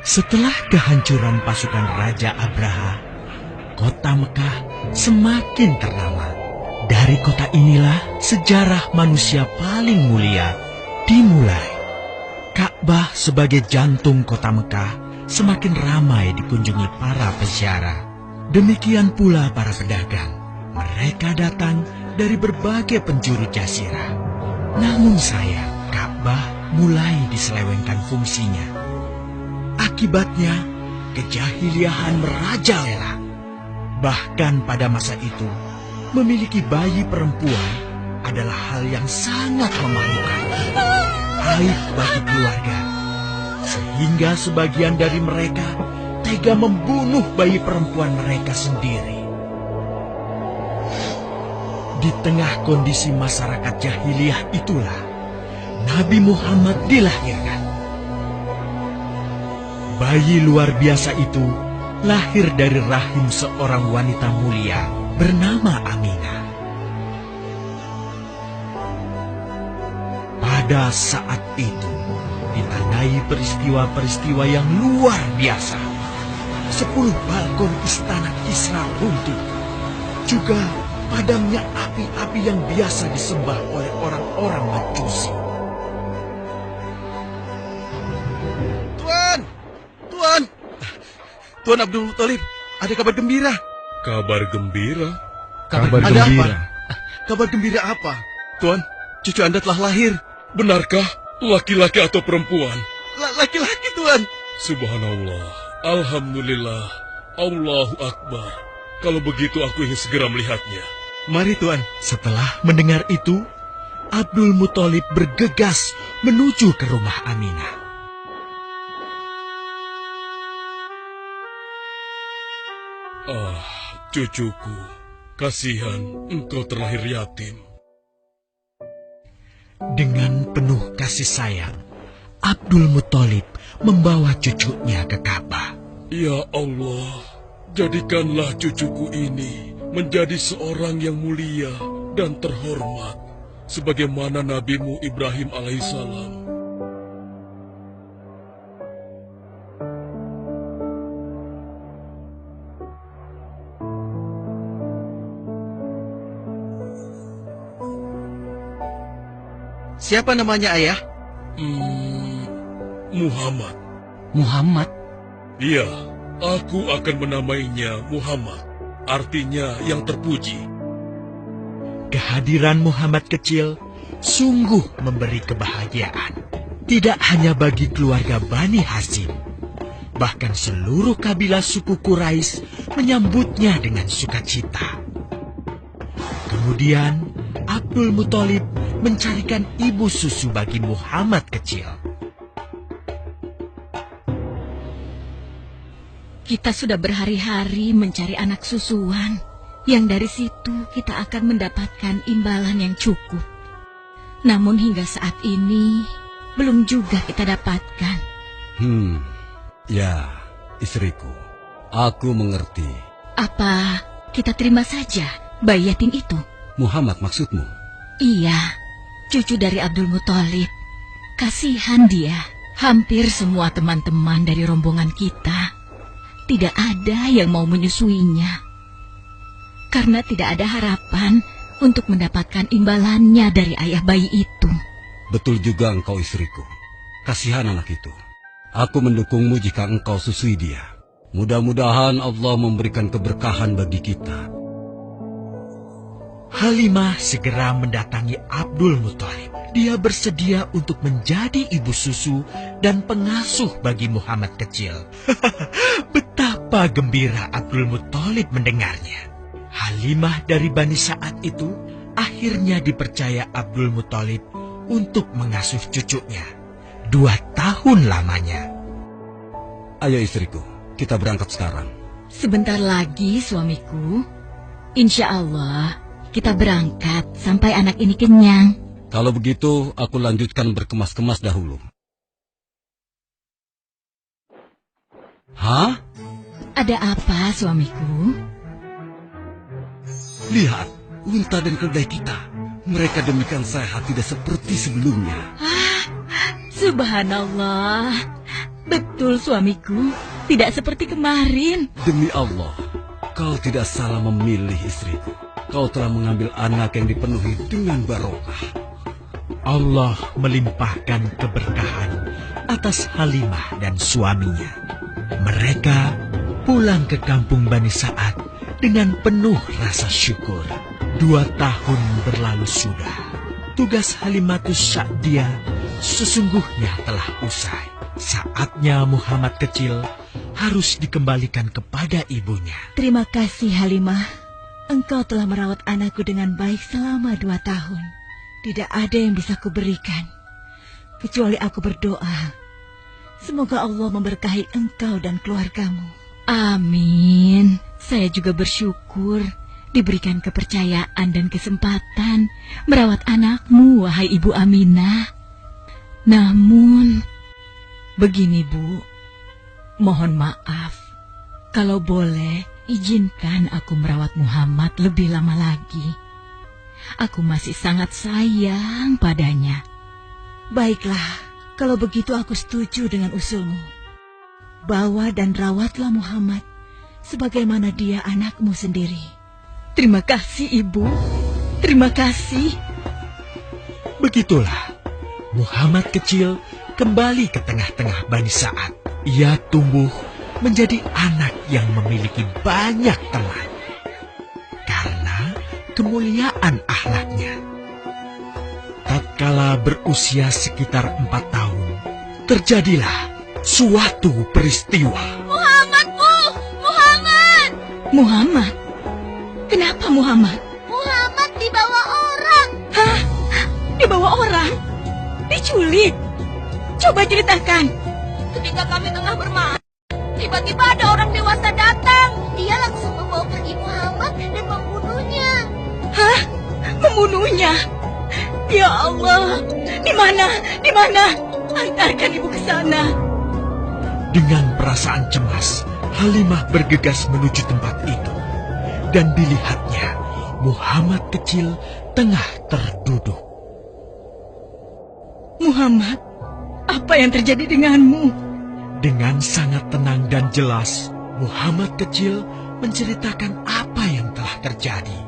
Setelah kehancuran pasukan Raja Abraha, kota Mekah semakin ternama. Dari kota inilah sejarah manusia paling mulia dimulai. Ka'bah sebagai jantung kota Mekah semakin ramai dikunjungi para peziarah. Demikian pula para pedagang. Mereka datang dari berbagai penjuru jazirah. Namun sayang, Ka'bah mulai diselewengkan fungsinya. Akibatnya, kejahiliahan merajalela. Bahkan pada masa itu, memiliki bayi perempuan adalah hal yang sangat memalukan. Aib bagi keluarga. Sehingga sebagian dari mereka tega membunuh bayi perempuan mereka sendiri. Di tengah kondisi masyarakat jahiliyah itulah Nabi Muhammad dilahirkan. Bayi luar biasa itu lahir dari rahim seorang wanita mulia bernama Aminah. Pada saat itu, ditandai peristiwa-peristiwa yang luar biasa. 10 balkon istana Kisra runtuh. Juga padamnya api-api yang biasa disembah oleh orang-orang Majusi. Tuan Abdul Muthalib, ada kabar gembira. Kabar gembira? Kabar gembira? Kabar gembira apa? Tuan, cucu Anda telah lahir. Benarkah? Laki-laki atau perempuan? Laki-laki, Tuan. Subhanallah, Alhamdulillah, Allahu Akbar. Kalau begitu aku ingin segera melihatnya. Mari, Tuan. Setelah mendengar itu, Abdul Muthalib bergegas menuju ke rumah Aminah. Ah, cucuku, kasihan engkau terlahir yatim. Dengan penuh kasih sayang, Abdul Muthalib membawa cucunya ke Ka'bah. Ya Allah, jadikanlah cucuku ini menjadi seorang yang mulia dan terhormat, sebagaimana Nabimu Ibrahim alaihissalam. Siapa namanya, Ayah? Muhammad. Muhammad? Iya, aku akan menamainya Muhammad. Artinya yang terpuji. Kehadiran Muhammad kecil sungguh memberi kebahagiaan. Tidak hanya bagi keluarga Bani Hashim. Bahkan seluruh kabilah suku Quraisy menyambutnya dengan sukacita. Kemudian Abdul Muthalib mencarikan ibu susu bagi Muhammad kecil. Kita sudah berhari-hari mencari anak susuan, yang dari situ kita akan mendapatkan imbalan yang cukup. Namun hingga saat ini, belum juga kita dapatkan. Ya, istriku, aku mengerti. Apa kita terima saja bayi yatim itu? Muhammad maksudmu? Iya, cucu dari Abdul Muthalib. Kasihan dia. Hampir semua teman-teman dari rombongan kita tidak ada yang mau menyusuinya. Karena tidak ada harapan untuk mendapatkan imbalannya dari ayah bayi itu. Betul juga engkau, istriku. Kasihan anak itu. Aku mendukungmu jika engkau susui dia. Mudah-mudahan Allah memberikan keberkahan bagi kita. Halimah segera mendatangi Abdul Muthalib. Dia bersedia untuk menjadi ibu susu dan pengasuh bagi Muhammad kecil. Betapa gembira Abdul Muthalib mendengarnya. Halimah dari Bani Sa'ad itu akhirnya dipercaya Abdul Muthalib untuk mengasuh cucunya 2 tahun lamanya. Ayo istriku, kita berangkat sekarang. Sebentar lagi suamiku. Insya Allah kita berangkat sampai anak ini kenyang. Kalau begitu, aku lanjutkan berkemas-kemas dahulu. Hah? Ada apa, suamiku? Lihat, unta dan keledai kita. Mereka demikian sehat, tidak seperti sebelumnya. Subhanallah. Betul, suamiku. Tidak seperti kemarin. Demi Allah, kau tidak salah memilih istriku. Kau telah mengambil anak yang dipenuhi dengan barokah. Allah melimpahkan keberkahan atas Halimah dan suaminya. Mereka pulang ke kampung Bani Sa'ad dengan penuh rasa syukur. 2 tahun berlalu sudah. Tugas Halimatus Sa'diyah sesungguhnya telah usai. Saatnya Muhammad kecil harus dikembalikan kepada ibunya. Terima kasih Halimah. Engkau telah merawat anakku dengan baik selama 2 tahun. Tidak ada yang bisa kuberikan, kecuali aku berdoa. Semoga Allah memberkahi engkau dan keluargamu. Amin. Saya juga bersyukur diberikan kepercayaan dan kesempatan merawat anakmu, wahai Ibu Aminah. Namun, begini Bu, mohon maaf. Kalau boleh, izinkan aku merawat Muhammad lebih lama lagi. Aku masih sangat sayang padanya. Baiklah, kalau begitu aku setuju dengan usulmu. Bawa dan rawatlah Muhammad sebagaimana dia anakmu sendiri. Terima kasih, Ibu. Terima kasih. Begitulah, Muhammad kecil kembali ke tengah-tengah Bani Sa'ad. Ia tumbuh menjadi anak yang memiliki banyak teman. Karena kemuliaan akhlaknya. Tatkala berusia sekitar 4 tahun, terjadilah suatu peristiwa. Muhammad, Bu! Muhammad! Muhammad? Kenapa Muhammad? Muhammad dibawa orang. Hah? Dibawa orang? Diculik? Coba ceritakan. Ketika kami tengah bermain, tiba-tiba ada orang dewasa datang. Dia langsung membawa pergi Muhammad dan membunuhnya. Hah? Membunuhnya? Ya Allah, di mana? Di mana? Antarkan ibu ke sana. Dengan perasaan cemas, Halimah bergegas menuju tempat itu. Dan dilihatnya, Muhammad kecil tengah terduduk. Muhammad, apa yang terjadi denganmu? Dengan sangat tenang dan jelas, Muhammad kecil menceritakan apa yang telah terjadi.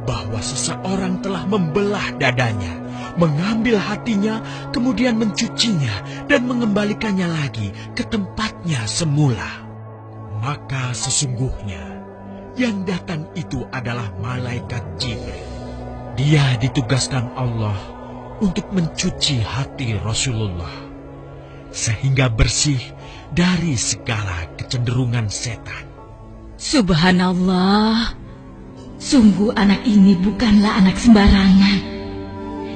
Bahwa seseorang telah membelah dadanya, mengambil hatinya, kemudian mencucinya dan mengembalikannya lagi ke tempatnya semula. Maka sesungguhnya yang datang itu adalah malaikat Jibril. Dia ditugaskan Allah untuk mencuci hati Rasulullah sehingga bersih dari segala kecenderungan setan. Subhanallah. Sungguh anak ini bukanlah anak sembarangan.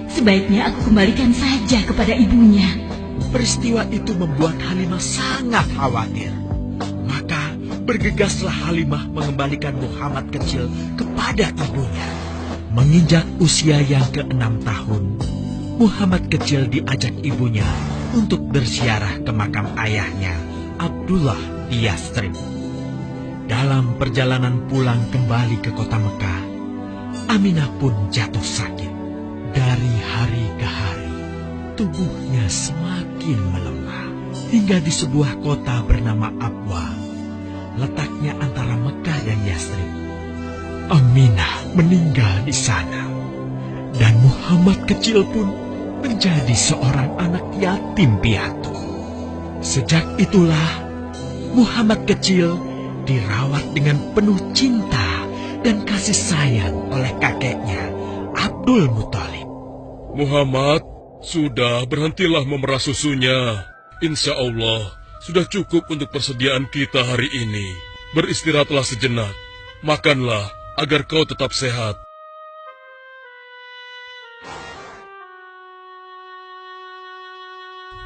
Sebaiknya aku kembalikan saja kepada ibunya. Peristiwa itu membuat Halimah sangat khawatir. Maka bergegaslah Halimah mengembalikan Muhammad kecil kepada ibunya. Menginjak usia yang ke-6 tahun, Muhammad kecil diajak ibunya untuk berziarah ke makam ayahnya, Abdullah di Yathrib. Dalam perjalanan pulang kembali ke kota Mekah, Aminah pun jatuh sakit. Dari hari ke hari, tubuhnya semakin melemah. Hingga di sebuah kota bernama Abwa, letaknya antara Mekah dan Yathrib, Aminah meninggal di sana. Dan Muhammad kecil pun menjadi seorang anak yatim piatu. Sejak itulah, Muhammad kecil dirawat dengan penuh cinta dan kasih sayang oleh kakeknya, Abdul Muthalib. Muhammad, sudah berhentilah memerah susunya. Insya Allah, sudah cukup untuk persediaan kita hari ini. Beristirahatlah sejenak. Makanlah agar kau tetap sehat.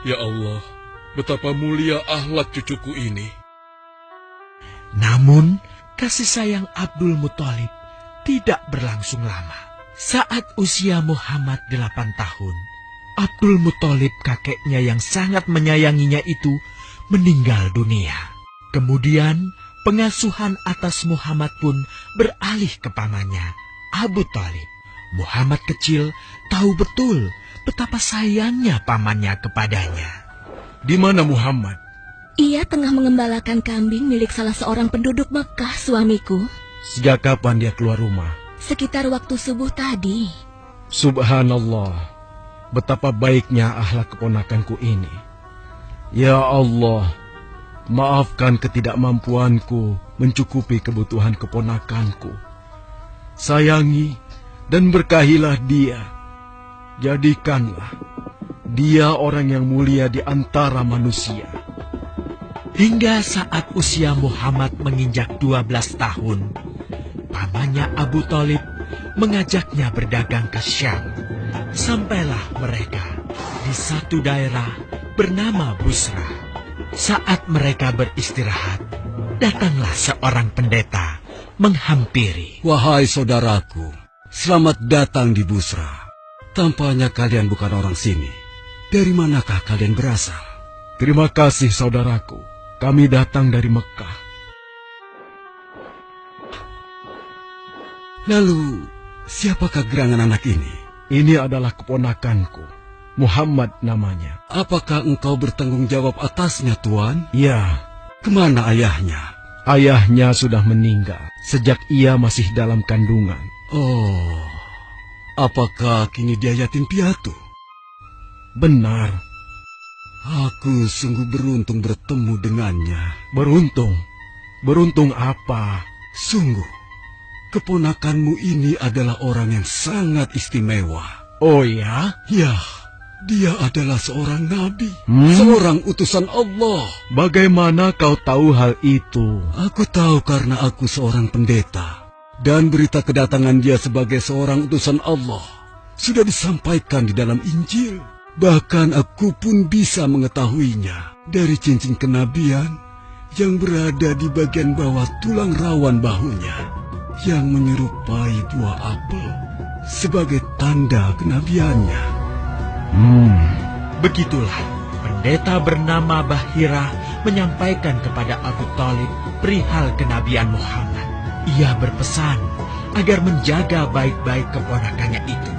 Ya Allah, betapa mulia akhlak cucuku ini. Namun, kasih sayang Abdul Muthalib tidak berlangsung lama. Saat usia Muhammad 8 tahun, Abdul Muthalib kakeknya yang sangat menyayanginya itu meninggal dunia. Kemudian, pengasuhan atas Muhammad pun beralih ke pamannya, Abu Thalib. Muhammad kecil tahu betul betapa sayangnya pamannya kepadanya. Di mana Muhammad? Ia tengah mengembalakan kambing milik salah seorang penduduk Mekah, suamiku. Sejak kapan dia keluar rumah? Sekitar waktu subuh tadi. Subhanallah, betapa baiknya akhlak keponakanku ini. Ya Allah, maafkan ketidakmampuanku mencukupi kebutuhan keponakanku. Sayangi dan berkahilah dia. Jadikanlah dia orang yang mulia di antara manusia. Hingga saat usia Muhammad menginjak 12 tahun, pamannya Abu Thalib mengajaknya berdagang ke Syam. Sampailah mereka di satu daerah bernama Busra. Saat mereka beristirahat, datanglah seorang pendeta menghampiri. Wahai saudaraku, selamat datang di Busra. Tampaknya kalian bukan orang sini. Dari manakah kalian berasal? Terima kasih saudaraku. Kami datang dari Mekah. Lalu, siapakah gerangan anak ini? Ini adalah keponakanku. Muhammad namanya. Apakah engkau bertanggung jawab atasnya, Tuan? Ya, Kemana ayahnya? ayahnya sudah meninggal sejak ia masih dalam kandungan. Oh, apakah kini dia yatim piatu? Benar, Aku sungguh beruntung bertemu dengannya. beruntung. Beruntung apa? Sungguh, keponakanmu ini adalah orang yang sangat istimewa. Oh ya? Ya, dia adalah seorang nabi, Hmm? seorang utusan Allah. Bagaimana kau tahu hal itu? Aku tahu karena aku seorang pendeta. Dan berita kedatangan dia sebagai seorang utusan Allah sudah disampaikan di dalam Injil. Bahkan aku pun bisa mengetahuinya dari cincin kenabian yang berada di bagian bawah tulang rawan bahunya yang menyerupai buah apel sebagai tanda kenabiannya. Begitulah pendeta bernama Bahira menyampaikan kepada Abu Thalib perihal kenabian Muhammad. Ia berpesan agar menjaga baik-baik keponakannya itu,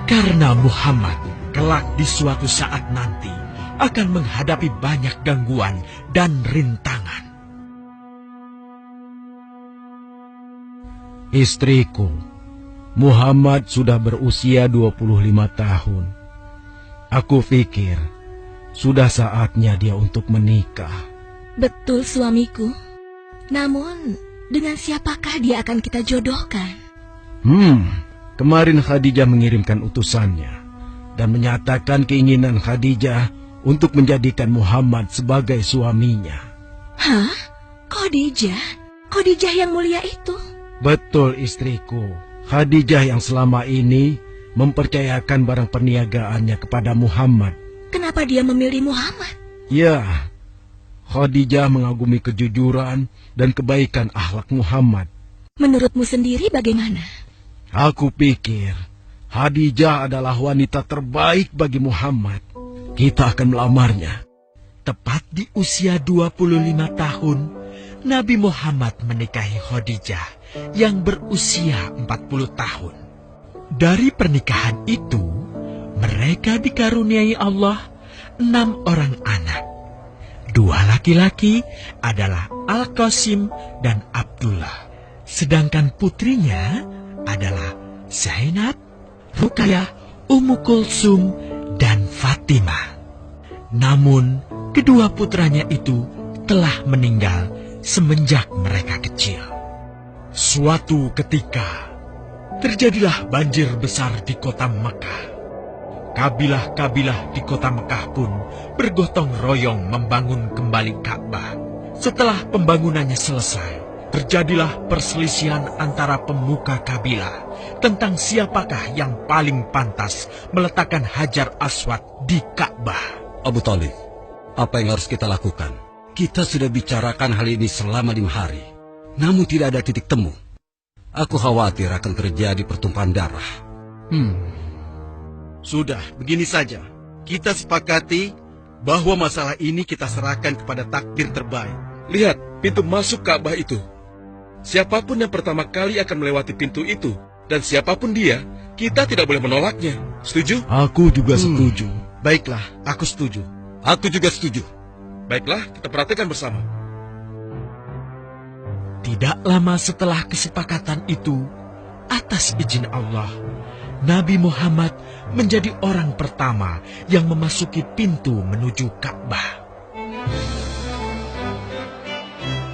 karena Muhammad kelak di suatu saat nanti akan menghadapi banyak gangguan dan rintangan. Istriku, Muhammad sudah berusia 25 tahun. Aku pikir sudah saatnya dia untuk menikah. Betul, suamiku. Namun, dengan siapakah dia akan kita jodohkan? Kemarin Khadijah mengirimkan utusannya dan menyatakan keinginan Khadijah untuk menjadikan Muhammad sebagai suaminya. Hah? Khadijah? Khadijah yang mulia itu? Betul, istriku. Khadijah yang selama ini mempercayakan barang perniagaannya kepada Muhammad. Kenapa dia memilih Muhammad? Ya, Khadijah mengagumi kejujuran dan kebaikan akhlak Muhammad. Menurutmu sendiri bagaimana? Aku pikir Khadijah adalah wanita terbaik bagi Muhammad. Kita akan melamarnya. Tepat di usia 25 tahun, Nabi Muhammad menikahi Khadijah yang berusia 40 tahun. Dari pernikahan itu, mereka dikaruniai Allah 6 orang anak. 2 laki-laki adalah Al-Qasim dan Abdullah. Sedangkan putrinya adalah Zainab, Ruqayyah, Ummu Kulsum, dan Fatimah. Namun, kedua putranya itu telah meninggal semenjak mereka kecil. Suatu ketika, terjadilah banjir besar di kota Mekah. Kabilah-kabilah di kota Mekah pun bergotong royong membangun kembali Ka'bah. Setelah pembangunannya selesai, terjadilah perselisihan antara pemuka kabilah tentang siapakah yang paling pantas meletakkan Hajar Aswad di Ka'bah. Abu Thalib, apa yang harus kita lakukan? Kita sudah bicarakan hal ini selama 5 hari, namun tidak ada titik temu. Aku khawatir akan terjadi pertumpahan darah. Sudah, begini saja. Kita sepakati bahwa masalah ini kita serahkan kepada takdir terbaik. Lihat pintu masuk Ka'bah itu. Siapapun yang pertama kali akan melewati pintu itu, dan siapapun dia, kita tidak boleh menolaknya. Setuju? Aku juga setuju. Baiklah, aku setuju. Aku juga setuju. Baiklah, kita perhatikan bersama. Tidak lama setelah kesepakatan itu, atas izin Allah, Nabi Muhammad menjadi orang pertama yang memasuki pintu menuju Ka'bah.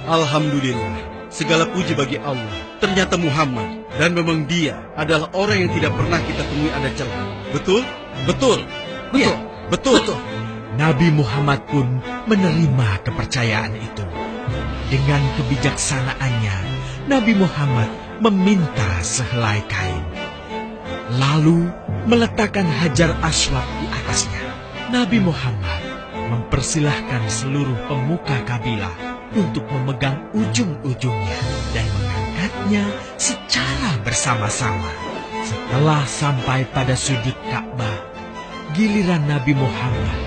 Alhamdulillah, segala puji bagi Allah. Ternyata Muhammad, dan memang dia adalah orang yang tidak pernah kita temui ada celah. Betul? Betul. Iya, betul. Nabi Muhammad pun menerima kepercayaan itu. Dengan kebijaksanaannya, Nabi Muhammad meminta sehelai kain, lalu meletakkan Hajar Aswad di atasnya. Nabi Muhammad mempersilahkan seluruh pemuka kabilah untuk memegang ujung-ujungnya dan mengangkatnya secara bersama-sama. Setelah sampai pada sudut Ka'bah, giliran Nabi Muhammad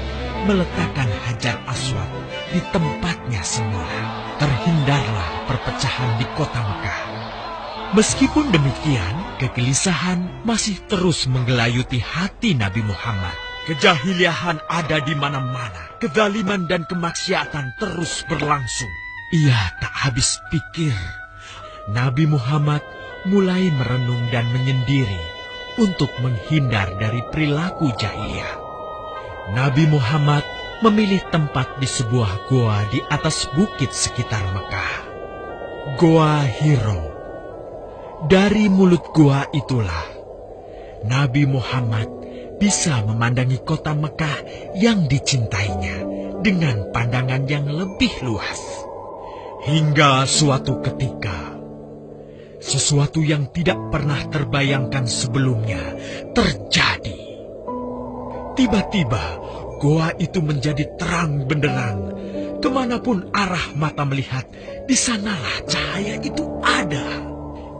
meletakkan Hajar Aswad di tempatnya semula. Terhindarlah perpecahan di kota Mekah. Meskipun demikian, kegelisahan masih terus menggelayuti hati Nabi Muhammad. Kejahiliahan ada di mana-mana. Kezaliman dan kemaksiatan terus berlangsung. Ia tak habis pikir. Nabi Muhammad mulai merenung dan menyendiri untuk menghindar dari perilaku jahiliyah. Nabi Muhammad memilih tempat di sebuah goa di atas bukit sekitar Mekah. Goa Hiro. Dari mulut goa itulah Nabi Muhammad bisa memandangi kota Mekah yang dicintainya dengan pandangan yang lebih luas. Hingga suatu ketika, sesuatu yang tidak pernah terbayangkan sebelumnya terjadi. Tiba-tiba, goa itu menjadi terang benderang. Kemanapun arah mata melihat, di sanalah cahaya itu ada.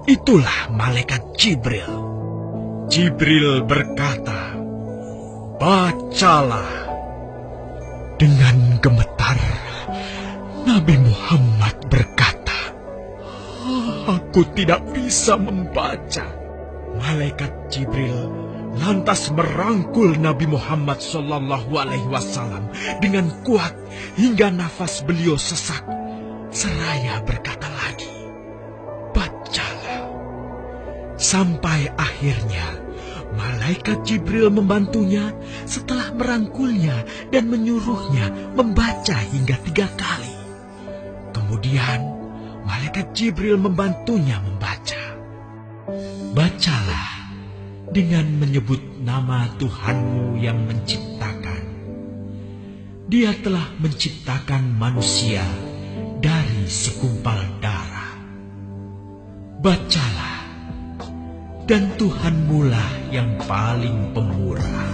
Itulah malaikat Jibril. Jibril berkata, "Bacalah." Dengan gemetar, Nabi Muhammad berkata, "Aku tidak bisa membaca." Malaikat Jibril lantas merangkul Nabi Muhammad SAW dengan kuat hingga nafas beliau sesak. Seraya berkata lagi, "Bacalah." Sampai akhirnya malaikat Jibril membantunya setelah merangkulnya dan menyuruhnya membaca hingga 3 kali. Kemudian malaikat Jibril membantunya membaca. "Bacalah dengan menyebut nama Tuhanmu yang menciptakan. Dia telah menciptakan manusia dari segumpal darah. Bacalah, dan Tuhanmulah yang paling pemurah,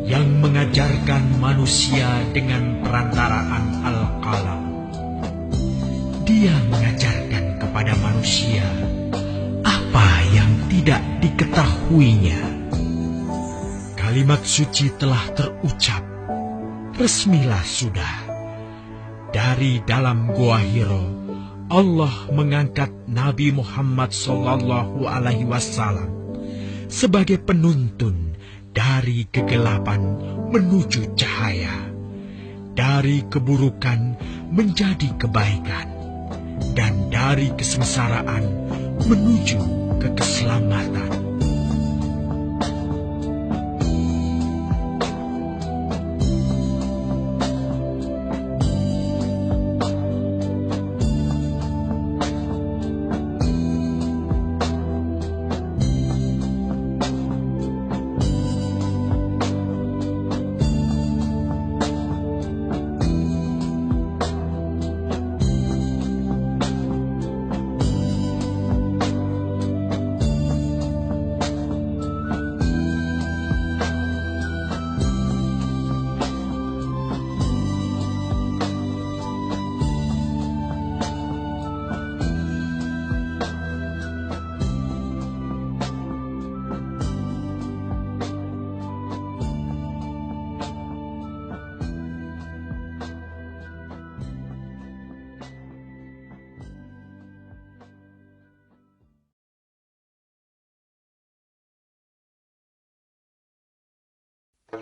yang mengajarkan manusia dengan perantaraan Al-Qalam. Dia mengajarkan kepada manusia apa yang tidak diketahuinya." Kalimat suci telah terucap. Resmilah sudah. Dari dalam Goa Hiro, Allah mengangkat Nabi Muhammad SAW sebagai penuntun dari kegelapan menuju cahaya, dari keburukan menjadi kebaikan, dan dari kesengsaraan menuju ke keselamatan.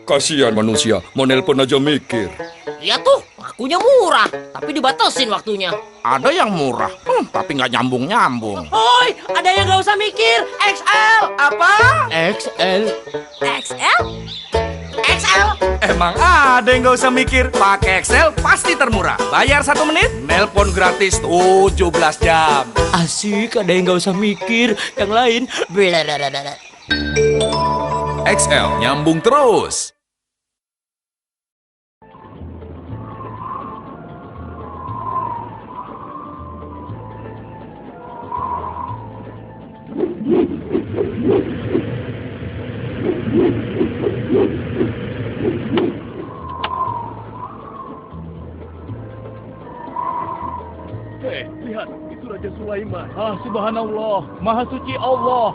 Kasihan manusia, mau nelpon aja mikir. Iya tuh, akunya murah, tapi dibatasin waktunya. Ada yang murah, tapi nggak nyambung-nyambung. Hoi, ada yang nggak usah mikir. XL. Apa? XL. XL? XL. Emang ada yang nggak usah mikir. Pakai Excel pasti termurah. Bayar 1 menit, nelpon gratis 17 jam. Asik, ada yang nggak usah mikir. Yang lain, blablabla. XL nyambung terus. Lihat, itu Raja Sulaiman. Subhanallah, Maha Suci Allah.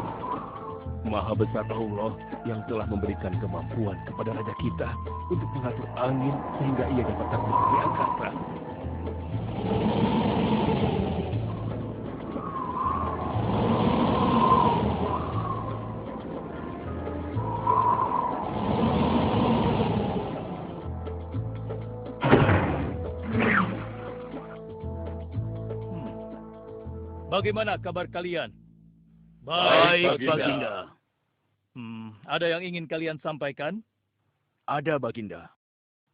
Maha besar Allah yang telah memberikan kemampuan kepada raja kita untuk mengatur angin sehingga ia dapat terbang di angkasa. Bagaimana kabar kalian? Baik, Baginda. Ada yang ingin kalian sampaikan? Ada, Baginda.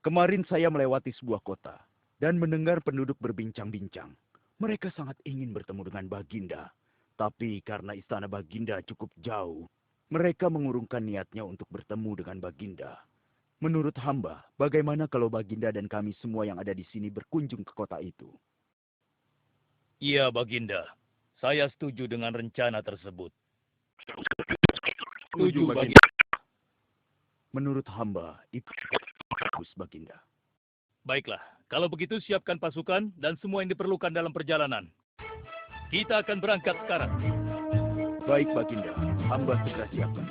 Kemarin saya melewati sebuah kota dan mendengar penduduk berbincang-bincang. Mereka sangat ingin bertemu dengan Baginda. Tapi karena istana Baginda cukup jauh, mereka mengurungkan niatnya untuk bertemu dengan Baginda. Menurut hamba, bagaimana kalau Baginda dan kami semua yang ada di sini berkunjung ke kota itu? Iya, Baginda. Saya setuju dengan rencana tersebut. Setuju, Baginda. Menurut hamba, itu bagus, Baginda. Baiklah, kalau begitu siapkan pasukan dan semua yang diperlukan dalam perjalanan. Kita akan berangkat sekarang. Baik, Baginda. Hamba segera siapkan.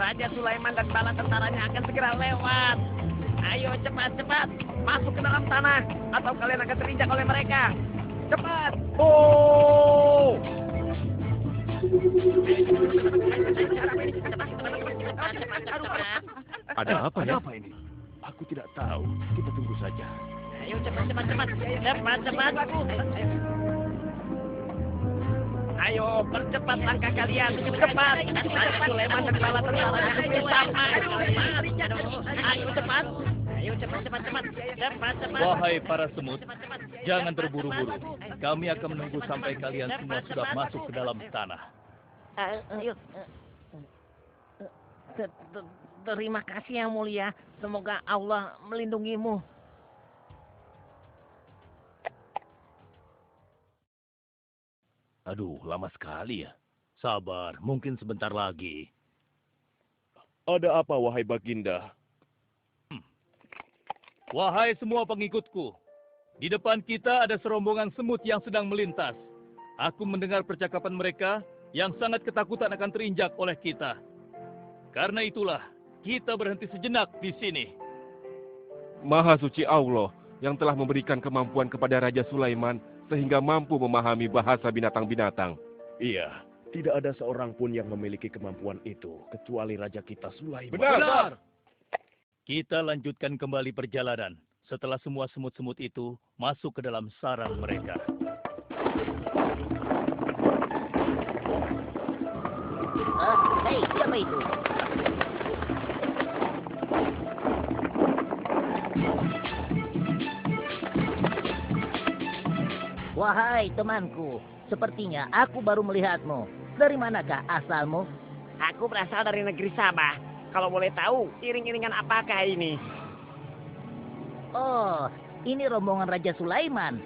Raja Sulaiman dan bala tentaranya akan segera lewat. Ayo cepat-cepat masuk ke dalam tanah atau kalian akan terinjak oleh mereka. Cepat! Oh! Ada apa ya? Apa ini? Aku tidak tahu. Kita tunggu saja. Ayo cepat-cepat. Cepat-cepat. Ayo, percepat langkah kalian. Cepat. Raja Sulaiman dan bala tentaranya hampir sampai. Ayo cepat. Ayo cepat. Cepat. Wahai para semut, jangan terburu-buru. Kami akan menunggu sampai kalian semua sudah masuk ke dalam tanah. Ayo. Terima kasih yang mulia. Semoga Allah melindungimu. Aduh, lama sekali ya. Sabar, mungkin sebentar lagi. Ada apa, wahai Baginda? Wahai semua pengikutku, di depan kita ada serombongan semut yang sedang melintas. Aku mendengar percakapan mereka yang sangat ketakutan akan terinjak oleh kita. Karena itulah, kita berhenti sejenak di sini. Maha suci Allah yang telah memberikan kemampuan kepada Raja Sulaiman sehingga mampu memahami bahasa binatang-binatang. Iya, tidak ada seorang pun yang memiliki kemampuan itu, kecuali Raja kita Sulaiman. Benar! Kita lanjutkan kembali perjalanan, setelah semua semut-semut itu masuk ke dalam sarang mereka. Hei, siapa itu? Wahai temanku, sepertinya aku baru melihatmu. Dari manakah asalmu? Aku berasal dari negeri Sabah. Kalau boleh tahu, iring-iringan apakah ini? Oh, ini rombongan Raja Sulaiman.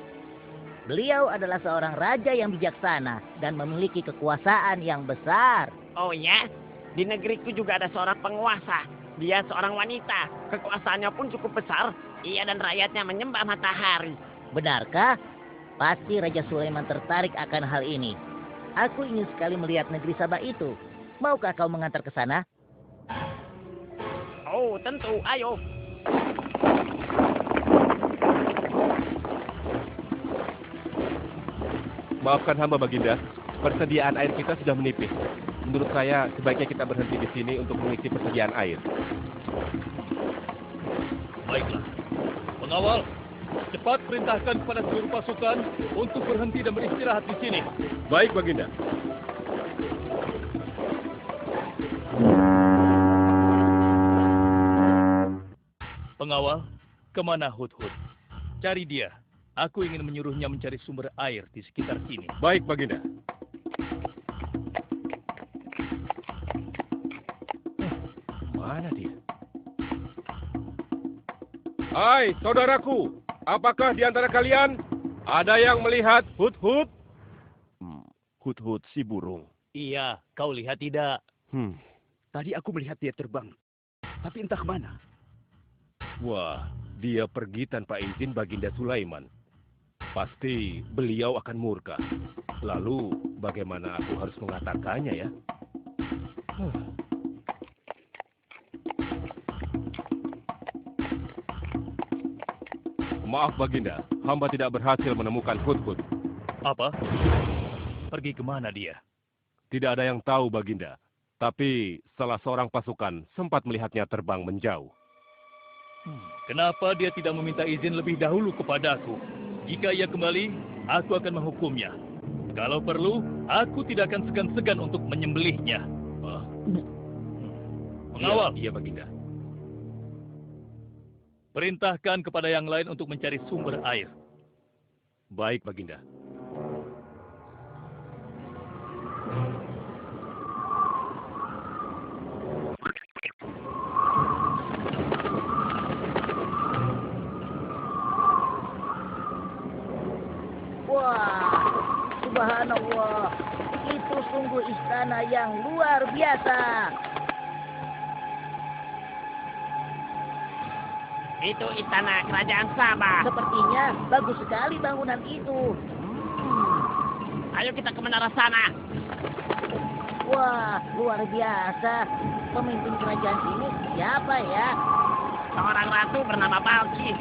Beliau adalah seorang raja yang bijaksana dan memiliki kekuasaan yang besar. Oh ya? Di negeriku juga ada seorang penguasa. Dia seorang wanita. Kekuasaannya pun cukup besar. Ia dan rakyatnya menyembah matahari. Benarkah? Pasti Raja Sulaiman tertarik akan hal ini. Aku ingin sekali melihat negeri Sabah itu. Maukah kau mengantar ke sana? Oh, tentu. Ayo. Maafkan hamba Baginda, persediaan air kita sudah menipis. Menurut saya, sebaiknya kita berhenti di sini untuk mengisi persediaan air. Baiklah. Pengawal, cepat perintahkan kepada seluruh pasukan untuk berhenti dan beristirahat di sini. Baik, Baginda. Pengawal, kemana Hudhud? Cari dia. Aku ingin menyuruhnya mencari sumber air di sekitar sini. Baik, Baginda. Mana dia? Hai, saudaraku. Apakah di antara kalian ada yang melihat Hudhud? Hudhud si burung. Iya, kau lihat tidak? Tadi aku melihat dia terbang. Tapi entah kemana. Wah, dia pergi tanpa izin Baginda Sulaiman. Pasti beliau akan murka. Lalu, bagaimana aku harus mengatakannya ya? Maaf Baginda, hamba tidak berhasil menemukan Hudhud. Apa? Pergi kemana dia? Tidak ada yang tahu Baginda. Tapi salah seorang pasukan sempat melihatnya terbang menjauh. Kenapa dia tidak meminta izin lebih dahulu kepadaku? Jika ia kembali, aku akan menghukumnya. Kalau perlu, aku tidak akan segan-segan untuk menyembelihnya. Pengawal. Iya, Baginda. Perintahkan kepada yang lain untuk mencari sumber air. Baik, Baginda. Wah, subhanallah. Itu sungguh istana yang luar biasa. Itu istana kerajaan Sabah. Sepertinya bagus sekali bangunan itu. Ayo kita ke menara sana. Wah, luar biasa. Pemimpin kerajaan ini siapa ya? Seorang ratu bernama Balkis.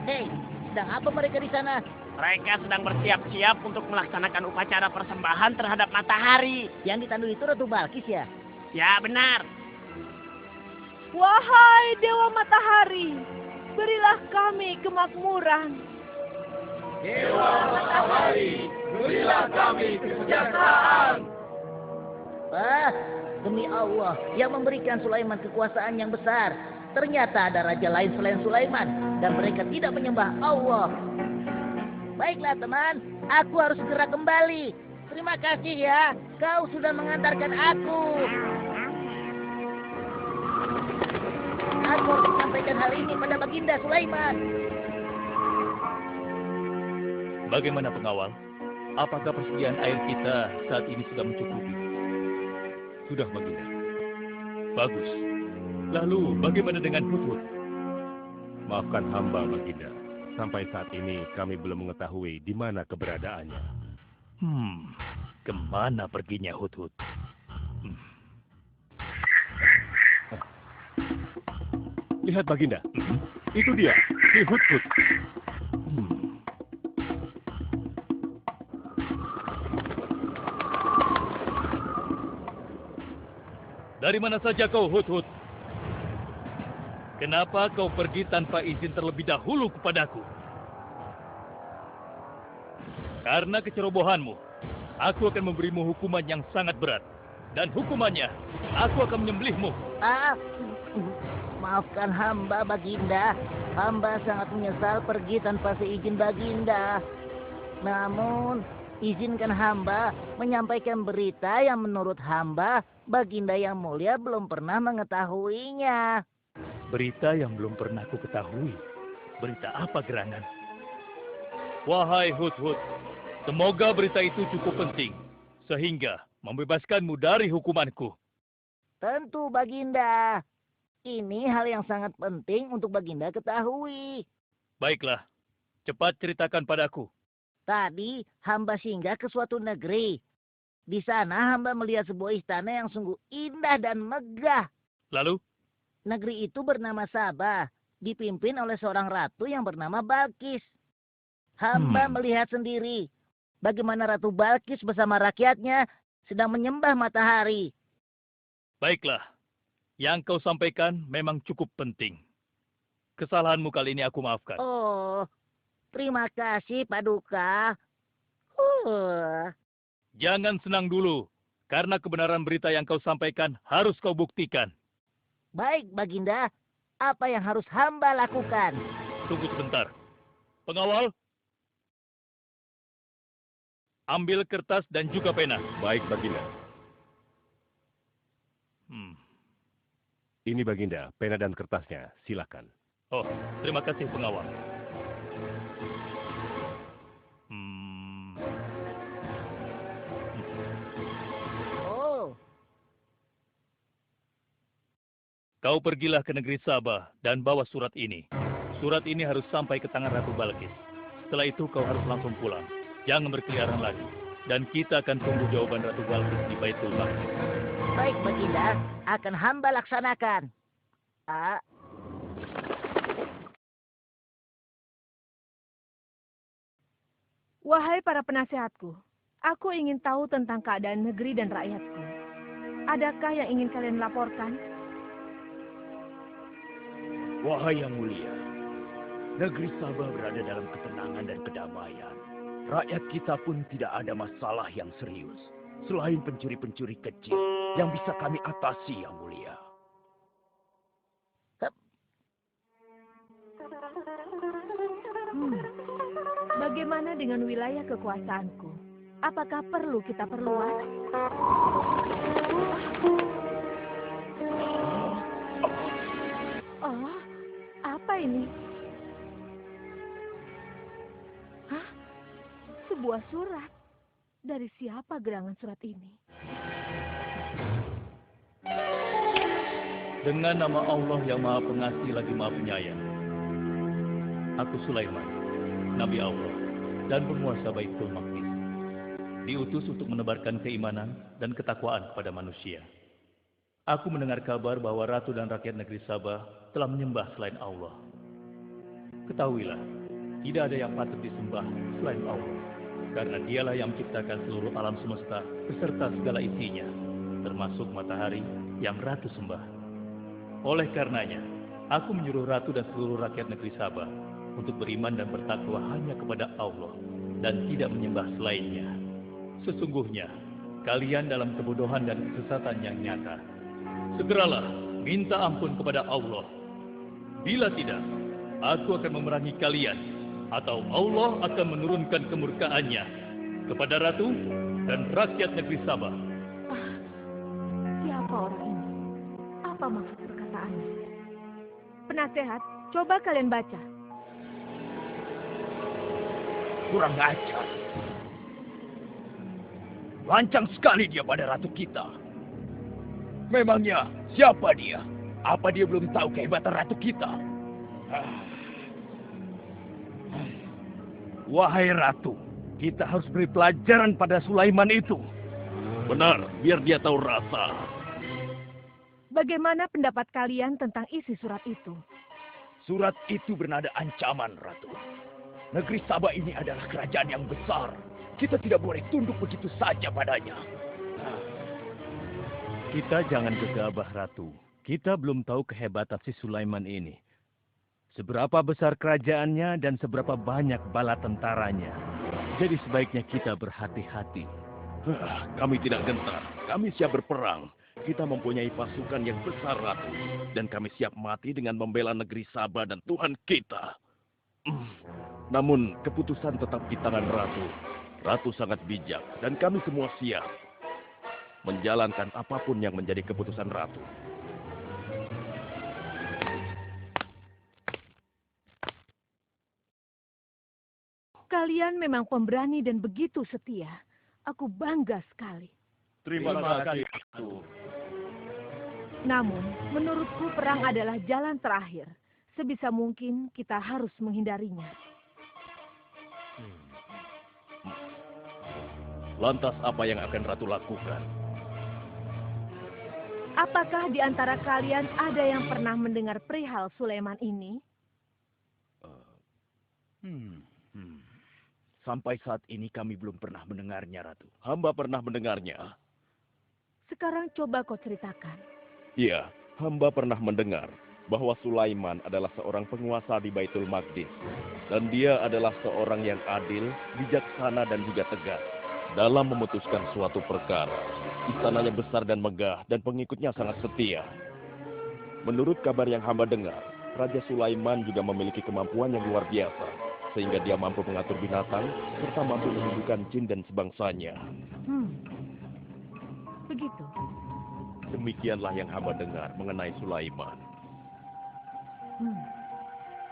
Hei, sedang apa mereka di sana? Mereka sedang bersiap-siap untuk melaksanakan upacara persembahan terhadap matahari. Yang ditandu itu Ratu Balkis ya? Ya, benar. Wahai Dewa Matahari, berilah kami kemakmuran. Dewa Matahari, berilah kami kesejahteraan. Demi Allah, yang memberikan Sulaiman kekuasaan yang besar. Ternyata ada raja lain selain Sulaiman, dan mereka tidak menyembah Allah. Baiklah teman, aku harus segera kembali. Terima kasih ya, kau sudah mengantarkan aku. Aku harus menyampaikan hal ini pada Baginda Sulaiman. Bagaimana pengawal? Apakah persediaan air kita saat ini sudah mencukupi? Sudah, Baginda. Bagus. Lalu bagaimana dengan Hudhud? Maafkan hamba, Baginda. Sampai saat ini kami belum mengetahui di mana keberadaannya. Kemana perginya Hudhud? Lihat, Baginda. Itu dia, si Hudhud. Dari mana saja kau, Hudhud? Kenapa kau pergi tanpa izin terlebih dahulu kepadaku? Karena kecerobohanmu, aku akan memberimu hukuman yang sangat berat. Dan hukumannya, aku akan menyembelihmu. Maafkan hamba, Baginda. Hamba sangat menyesal pergi tanpa seizin Baginda. Namun, izinkan hamba menyampaikan berita yang menurut hamba, Baginda yang mulia belum pernah mengetahuinya. Berita yang belum pernah ku ketahui. Berita apa gerangan? Wahai Hudhud, semoga berita itu cukup penting, sehingga membebaskanmu dari hukumanku. Tentu, Baginda. Ini hal yang sangat penting untuk Baginda ketahui. Baiklah, cepat ceritakan padaku. Tadi hamba singgah ke suatu negeri. Di sana hamba melihat sebuah istana yang sungguh indah dan megah. Lalu? Negeri itu bernama Sabah, dipimpin oleh seorang ratu yang bernama Balkis. Hamba melihat sendiri bagaimana Ratu Balkis bersama rakyatnya sedang menyembah matahari. Baiklah, yang kau sampaikan memang cukup penting. Kesalahanmu kali ini aku maafkan. Oh, terima kasih, Paduka. Jangan senang dulu, karena kebenaran berita yang kau sampaikan harus kau buktikan. Baik, Baginda. Apa yang harus hamba lakukan? Tunggu sebentar. Pengawal, ambil kertas dan juga pena. Baik, Baginda. Ini Baginda, pena dan kertasnya. Silakan. Oh, terima kasih pengawal. Oh. Kau pergilah ke negeri Sabah dan bawa surat ini. Surat ini harus sampai ke tangan Ratu Balkis. Setelah itu kau harus langsung pulang. Jangan berkeliaran lagi. Dan kita akan tunggu jawaban Ratu Balkis di Baitul Maqdis. Baik, Baginda. Akan hamba laksanakan. Wahai para penasehatku, aku ingin tahu tentang keadaan negeri dan rakyatku. Adakah yang ingin kalian laporkan? Wahai yang mulia, negeri Sabah berada dalam ketenangan dan kedamaian. Rakyat kita pun tidak ada masalah yang serius, selain pencuri-pencuri kecil yang bisa kami atasi, yang mulia. Bagaimana dengan wilayah kekuasaanku? Apakah perlu kita perluas? Oh, apa ini? Hah? Sebuah surat. Dari siapa gerangan surat ini? Dengan nama Allah yang Maha Pengasih lagi Maha Penyayang. Aku Sulaiman, Nabi Allah, dan penguasa Baitul Maqdis. Diutus untuk menebarkan keimanan dan ketakwaan kepada manusia. Aku mendengar kabar bahwa Ratu dan rakyat negeri Sabah telah menyembah selain Allah. Ketahuilah, tidak ada yang patut disembah selain Allah. Karena dialah yang menciptakan seluruh alam semesta beserta segala isinya, termasuk matahari yang Ratu sembah. Oleh karenanya, aku menyuruh Ratu dan seluruh rakyat negeri Sabah untuk beriman dan bertakwa hanya kepada Allah dan tidak menyembah selainnya. Sesungguhnya, kalian dalam kebodohan dan kesesatan yang nyata. Segeralah minta ampun kepada Allah. Bila tidak, aku akan memerangi kalian, atau Allah akan menurunkan kemurkaannya kepada Ratu dan rakyat negeri Sabah. Siapa orang ini? Apa maksud perkataannya? Penasehat, coba kalian baca. Kurang ajar. Lancang sekali dia pada ratu kita. Memangnya siapa dia? Apa dia belum tahu kehebatan ratu kita? Wahai ratu, kita harus beri pelajaran pada Sulaiman itu. Benar, biar dia tahu rasa. Bagaimana pendapat kalian tentang isi surat itu? Surat itu bernada ancaman, Ratu. Negeri Sabah ini adalah kerajaan yang besar. Kita tidak boleh tunduk begitu saja padanya. Kita jangan gegabah, Ratu. Kita belum tahu kehebatan si Sulaiman ini. Seberapa besar kerajaannya dan seberapa banyak bala tentaranya. Jadi sebaiknya kita berhati-hati. Kami tidak gentar. Kami siap berperang. Kita mempunyai pasukan yang besar, Ratu. Dan kami siap mati dengan membela negeri Sabah dan Tuhan kita. Namun keputusan tetap di tangan Ratu. Ratu sangat bijak dan kami semua siap menjalankan apapun yang menjadi keputusan Ratu. Kalian memang pemberani dan begitu setia. Aku bangga sekali. Terima kasih, Ratu. Namun, menurutku perang adalah jalan terakhir. Sebisa mungkin kita harus menghindarinya. Lantas apa yang akan Ratu lakukan? Apakah di antara kalian ada yang pernah mendengar perihal Sulaiman ini? Sampai saat ini kami belum pernah mendengarnya, Ratu. Hamba pernah mendengarnya. Sekarang coba kau ceritakan. Iya, hamba pernah mendengar bahwa Sulaiman adalah seorang penguasa di Baitul Maqdis. Dan dia adalah seorang yang adil, bijaksana, dan juga tegas dalam memutuskan suatu perkara. Istananya besar dan megah, dan pengikutnya sangat setia. Menurut kabar yang hamba dengar, Raja Sulaiman juga memiliki kemampuan yang luar biasa, sehingga dia mampu mengatur binatang, serta mampu menyembuhkan jin dan sebangsanya. Begitu. Demikianlah yang hamba dengar mengenai Sulaiman.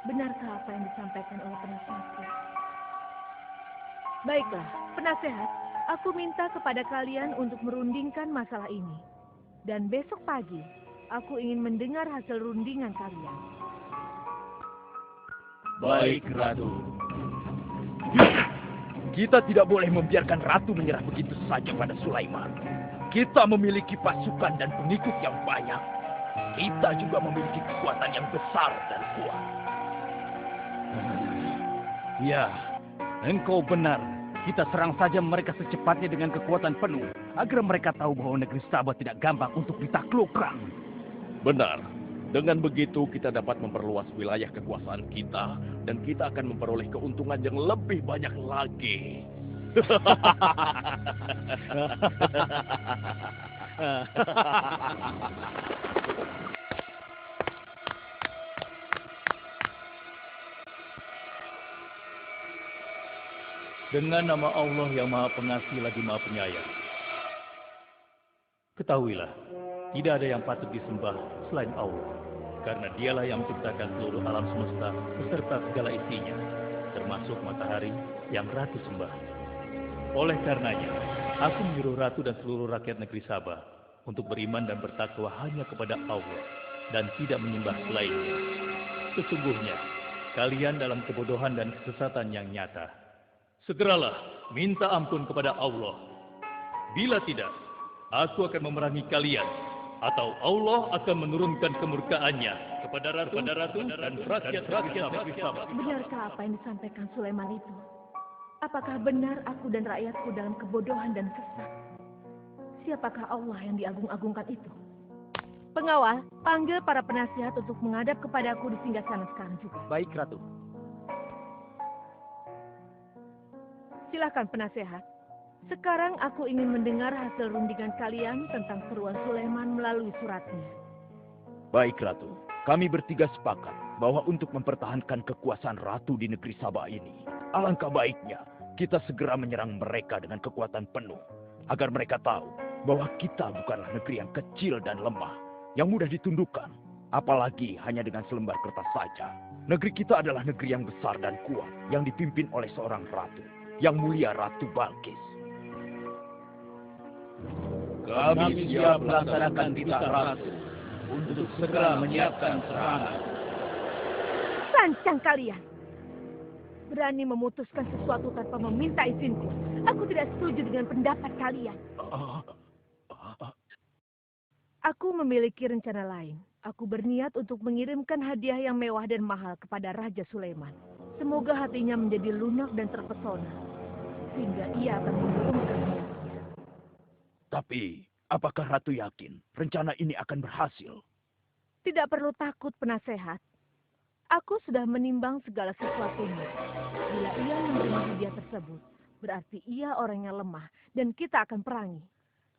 Benarkah apa yang disampaikan oleh penasehatku? Baiklah, penasehat, aku minta kepada kalian untuk merundingkan masalah ini. Dan besok pagi, aku ingin mendengar hasil rundingan kalian. Baik, Ratu. Kita tidak boleh membiarkan Ratu menyerah begitu saja pada Sulaiman. Kita memiliki pasukan dan pengikut yang banyak. Kita juga memiliki kekuatan yang besar dan kuat. Ya, engkau benar. Kita serang saja mereka secepatnya dengan kekuatan penuh, agar mereka tahu bahwa negeri Sabah tidak gampang untuk ditaklukkan. Benar. Dengan begitu kita dapat memperluas wilayah kekuasaan kita, dan kita akan memperoleh keuntungan yang lebih banyak lagi. Dengan nama Allah yang Maha Pengasih lagi Maha Penyayang. Ketahuilah, tidak ada yang patut disembah selain Allah. Karena dialah yang menciptakan seluruh alam semesta beserta segala isinya, termasuk matahari yang Ratu sembah. Oleh karenanya, aku menyuruh Ratu dan seluruh rakyat negeri Sabah untuk beriman dan bertakwa hanya kepada Allah dan tidak menyembah selainnya. Sesungguhnya, kalian dalam kebodohan dan kesesatan yang nyata. Segeralah minta ampun kepada Allah. Bila tidak, aku akan memerangi kalian, atau Allah akan menurunkan kemurkaannya kepada Ratu dan rakyat-rakyat negeri Sabah. Benarkah apa yang disampaikan Sulaiman itu? Apakah benar aku dan rakyatku dalam kebodohan dan sesat? Siapakah Allah yang diagung-agungkan itu? Pengawal, panggil para penasihat untuk menghadap kepadaku di singgasana sekarang juga. Baik, Ratu. Silakan penasehat. Sekarang aku ingin mendengar hasil rundingan kalian tentang seruan Sulaiman melalui suratnya. Baik, Ratu. Kami bertiga sepakat bahwa untuk mempertahankan kekuasaan Ratu di negeri Sabah ini, alangkah baiknya kita segera menyerang mereka dengan kekuatan penuh, agar mereka tahu bahwa kita bukanlah negeri yang kecil dan lemah, yang mudah ditundukkan, apalagi hanya dengan selembar kertas saja. Negeri kita adalah negeri yang besar dan kuat, yang dipimpin oleh seorang ratu, yang mulia Ratu Balkis. Kami siap melaksanakan titah Ratu untuk segera menyiapkan serangan. Lancang kalian! Berani memutuskan sesuatu tanpa meminta izinku. Aku tidak setuju dengan pendapat kalian. Aku memiliki rencana lain. Aku berniat untuk mengirimkan hadiah yang mewah dan mahal kepada Raja Sulaiman. Semoga hatinya menjadi lunak dan terpesona, sehingga ia akan mengurungkan niatnya. Tapi, apakah Ratu yakin rencana ini akan berhasil? Tidak perlu takut, penasehat. Aku sudah menimbang segala sesuatunya. Bila ia menerima hadiah tersebut, berarti ia orang yang lemah dan kita akan perangi.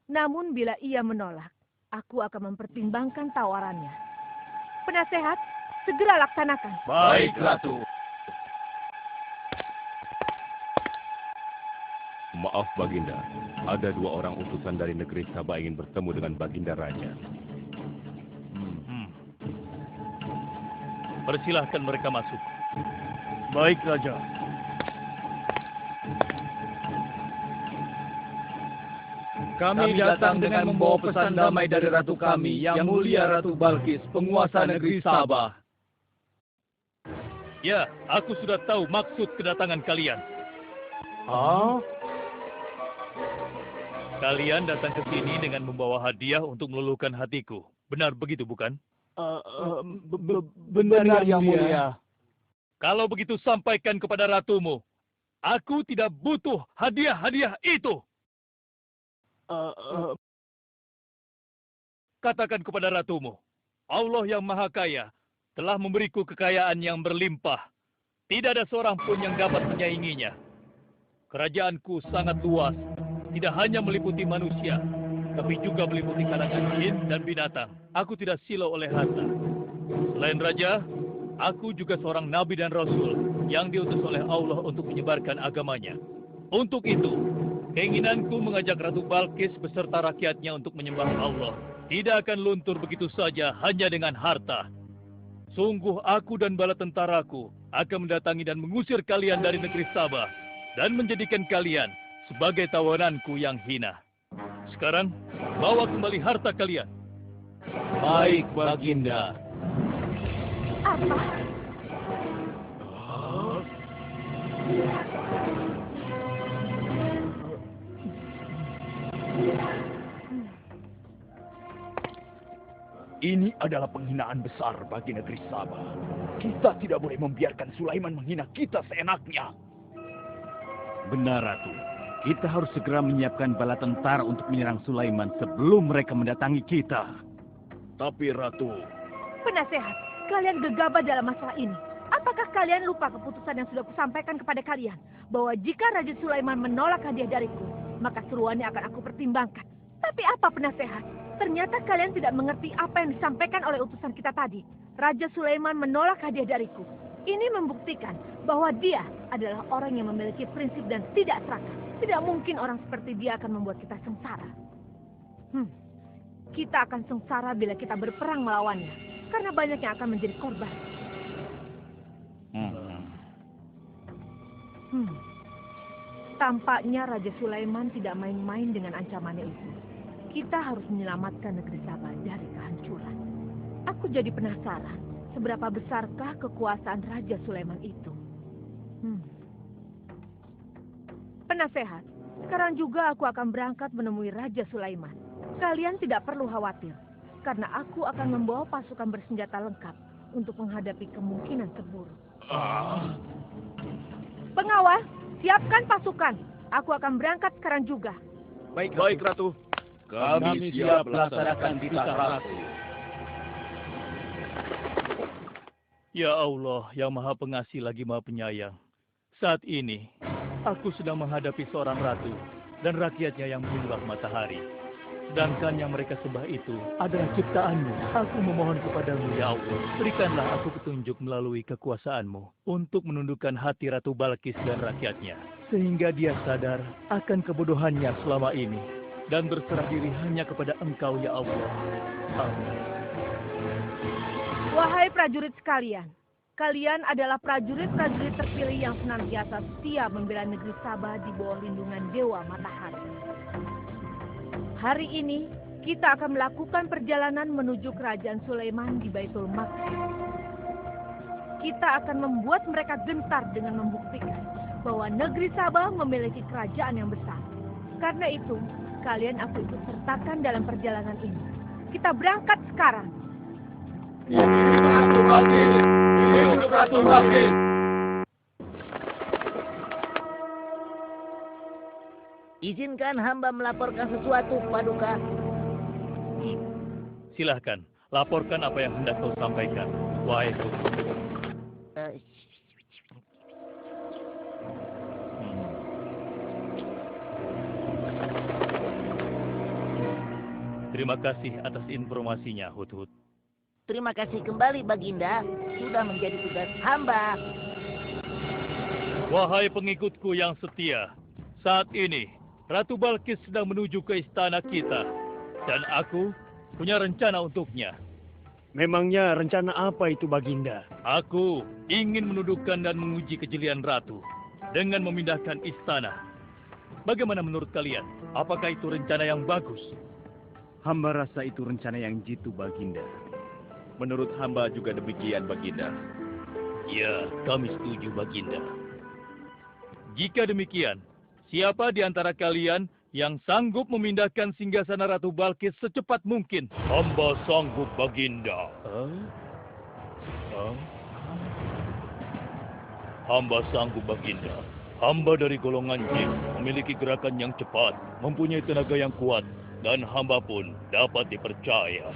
Namun bila ia menolak, aku akan mempertimbangkan tawarannya. Penasehat, segera laksanakan. Baik, Ratu. Maaf, Baginda. Ada 2 orang utusan dari negeri Sabah ingin bertemu dengan Baginda Raja. Persilahkan mereka masuk. Baik, Raja. Kami datang dengan membawa pesan damai dari Ratu kami, Yang Mulia Ratu Balkis, penguasa negeri Sabah. Ya, aku sudah tahu maksud kedatangan kalian. Kalian datang ke sini dengan membawa hadiah untuk meluluhkan hatiku. Benar begitu, bukan? Benar, Yang Mulia. Kalau begitu sampaikan kepada ratumu. Aku tidak butuh hadiah-hadiah itu. Katakan kepada ratumu, Allah yang Maha Kaya telah memberiku kekayaan yang berlimpah. Tidak ada seorang pun yang dapat menyainginya. Kerajaanku sangat luas, tidak hanya meliputi manusia, tapi juga meliputi kalangan jin dan binatang. Aku tidak silau oleh harta. Selain raja, aku juga seorang nabi dan rasul yang diutus oleh Allah untuk menyebarkan agamanya. Untuk itu, keinginanku mengajak Ratu Balkis beserta rakyatnya untuk menyembah Allah tidak akan luntur begitu saja hanya dengan harta. Sungguh aku dan bala tentaraku akan mendatangi dan mengusir kalian dari negeri Sabah dan menjadikan kalian sebagai tawananku yang hina. Sekarang, bawa kembali harta kalian. Baik, Baginda. Apa? Ini adalah penghinaan besar bagi negeri Sabah. Kita tidak boleh membiarkan Sulaiman menghina kita seenaknya. Benar, Ratu. Kita harus segera menyiapkan bala tentara untuk menyerang Sulaiman sebelum mereka mendatangi kita. Tapi, Ratu... Penasehat, kalian gegabah dalam masalah ini. Apakah kalian lupa keputusan yang sudah kusampaikan kepada kalian? Bahwa jika Raja Sulaiman menolak hadiah dariku, maka seruannya akan aku pertimbangkan. Tapi apa, penasehat? Ternyata kalian tidak mengerti apa yang disampaikan oleh utusan kita tadi. Raja Sulaiman menolak hadiah dariku. Ini membuktikan bahwa dia adalah orang yang memiliki prinsip dan tidak serakah. Tidak mungkin orang seperti dia akan membuat kita sengsara. Kita akan sengsara bila kita berperang melawannya. Karena banyak yang akan menjadi korban. Tampaknya Raja Sulaiman tidak main-main dengan ancamannya itu. Kita harus menyelamatkan negeri Sabah dari kehancuran. Aku jadi penasaran, seberapa besarkah kekuasaan Raja Sulaiman itu? Penasehat, sekarang juga aku akan berangkat menemui Raja Sulaiman. Kalian tidak perlu khawatir, karena aku akan membawa pasukan bersenjata lengkap untuk menghadapi kemungkinan terburuk. Pengawal, siapkan pasukan. Aku akan berangkat sekarang juga. Baik, Ratu. Kami siap melaksanakan titah Ratu. Ya Allah, yang Maha Pengasih lagi Maha Penyayang. Saat ini, aku sedang menghadapi seorang ratu dan rakyatnya yang menyembah matahari. Sedangkan yang mereka sembah itu adalah ciptaanmu. Aku memohon kepadamu, ya Allah. Berikanlah aku petunjuk melalui kekuasaanmu untuk menundukkan hati Ratu Balkis dan rakyatnya. Sehingga dia sadar akan kebodohannya selama ini. Dan berserah diri hanya kepada Engkau, ya Allah. Amin. Wahai prajurit sekalian, kalian adalah prajurit-prajurit terpilih yang senantiasa setia membela negeri Sabah di bawah lindungan Dewa Matahari. Hari ini, kita akan melakukan perjalanan menuju kerajaan Sulaiman di Baitul Maqdis. Kita akan membuat mereka gentar dengan membuktikan bahwa negeri Sabah memiliki kerajaan yang besar. Karena itu, kalian aku ikut sertakan dalam perjalanan ini. Kita berangkat sekarang. Ratu Balkis! Hidup Ratu Balkis! Izinkan hamba melaporkan sesuatu, Paduka. Silahkan, laporkan apa yang hendak kau sampaikan, wahai Sultan. Terima kasih atas informasinya, Hudhud. Terima kasih kembali, Baginda. Sudah menjadi tugas hamba. Wahai pengikutku yang setia, saat ini Ratu Balkis sedang menuju ke istana kita. Dan aku punya rencana untuknya. Memangnya rencana apa itu, Baginda? Aku ingin menundukkan dan menguji kejelian Ratu dengan memindahkan istana. Bagaimana menurut kalian? Apakah itu rencana yang bagus? Hamba rasa itu rencana yang jitu, Baginda. Menurut hamba juga demikian, Baginda. Ya, kami setuju, Baginda. Jika demikian, siapa di antara kalian yang sanggup memindahkan singgasana Ratu Balkis secepat mungkin? Hamba sanggup, Baginda. Hamba sanggup, Baginda. Hamba dari golongan jin, memiliki gerakan yang cepat, mempunyai tenaga yang kuat, dan hamba pun dapat dipercaya.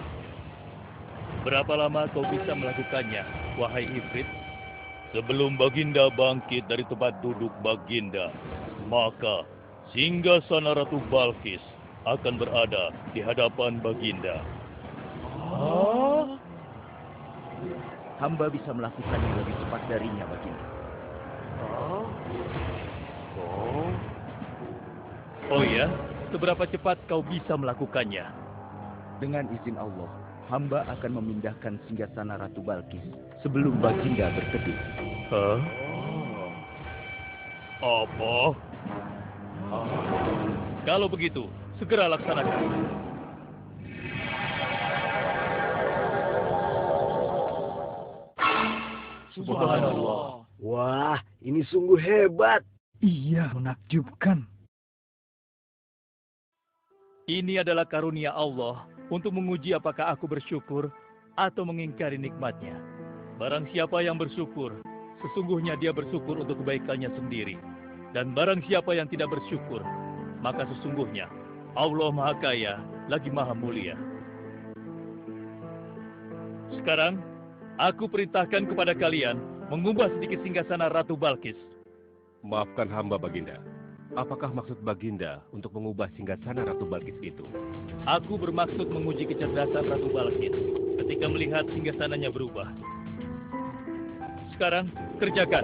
Berapa lama kau bisa melakukannya, wahai Ifrit? Sebelum Baginda bangkit dari tempat duduk Baginda, maka singgasana Ratu Balkis akan berada di hadapan Baginda. Hamba bisa melakukannya lebih cepat darinya, Baginda. Oh ya? Seberapa cepat kau bisa melakukannya? Dengan izin Allah, hamba akan memindahkan singgasana Ratu Balkis sebelum Baginda berteduh. Apa? Kalau begitu, segera laksanakan. Subhanallah. Wah, ini sungguh hebat. Iya, menakjubkan. Ini adalah karunia Allah untuk menguji apakah aku bersyukur atau mengingkari nikmatnya. Barang siapa yang bersyukur, sesungguhnya dia bersyukur untuk kebaikannya sendiri. Dan barang siapa yang tidak bersyukur, maka sesungguhnya Allah Maha Kaya lagi Maha Mulia. Sekarang, aku perintahkan kepada kalian mengubah sedikit singgasana Ratu Balkis. Maafkan hamba, Baginda. Apakah maksud Baginda untuk mengubah singgasana Ratu Balkis itu? Aku bermaksud menguji kecerdasan Ratu Balkis ketika melihat singgasananya berubah. Sekarang, kerjakan.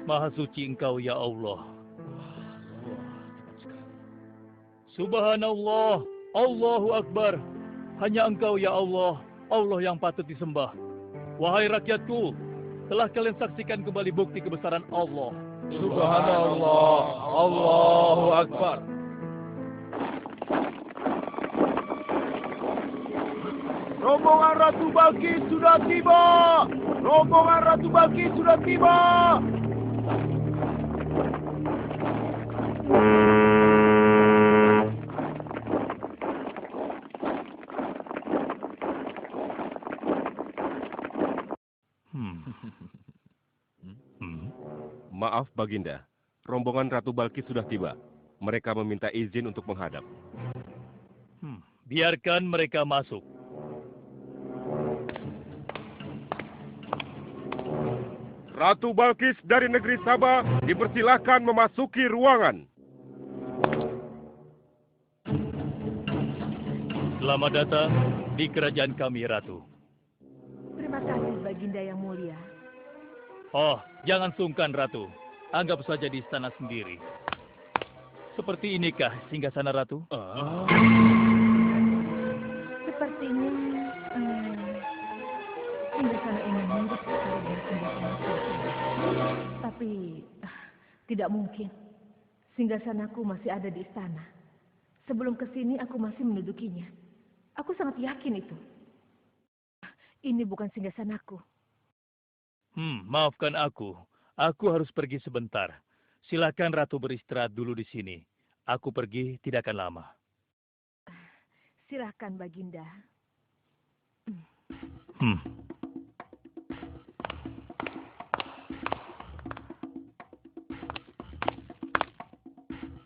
Maha suci Engkau, ya Allah. Subhanallah, Allahu Akbar. Hanya Engkau, ya Allah, Allah yang patut disembah. Wahai rakyatku, telah kalian saksikan kembali bukti kebesaran Allah. Subhanallah, Allahu Akbar. Rombongan Ratu Balkis sudah tiba! Rombongan Ratu Balkis sudah tiba! Maaf, Baginda. Rombongan Ratu Balkis sudah tiba. Mereka meminta izin untuk menghadap. Biarkan mereka masuk. Ratu Balkis dari negeri Sabah dipersilakan memasuki ruangan. Selamat datang di kerajaan kami, Ratu. Terima kasih, Baginda yang mulia. Oh, jangan sungkan, Ratu. Anggap saja di istana sendiri. Seperti inikah singgasana Ratu? Sepertinya singgasana ini mirip sekali dengan singgasana Sultan. Tapi tidak mungkin. Singgasanaku masih ada di istana. Sebelum kesini aku masih mendudukinya. Aku sangat yakin itu. Ini bukan singgasanaku. Maafkan aku. Aku harus pergi sebentar. Silakan Ratu beristirahat dulu di sini. Aku pergi tidak akan lama. Silakan, Baginda.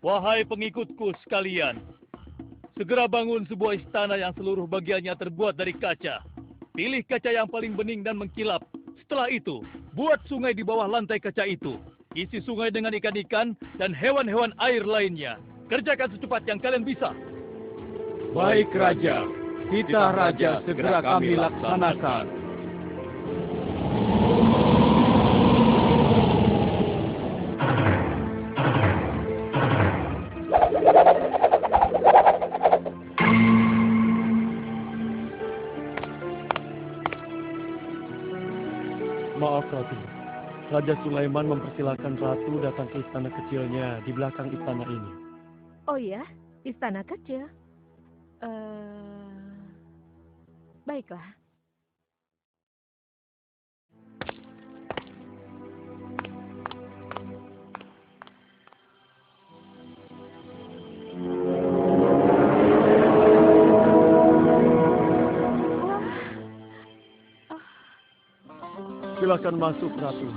Wahai pengikutku sekalian, segera bangun sebuah istana yang seluruh bagiannya terbuat dari kaca. Pilih kaca yang paling bening dan mengkilap. Setelah itu, buat sungai di bawah lantai kaca itu. Isi sungai dengan ikan-ikan dan hewan-hewan air lainnya. Kerjakan secepat yang kalian bisa. Baik, Raja. Titah Raja segera kami laksanakan. Maaf, Ratu. Raja Sulaiman mempersilahkan Ratu datang ke istana kecilnya di belakang istana ini. Oh ya, istana kecil. Baiklah. Silakan masuk, Ratu.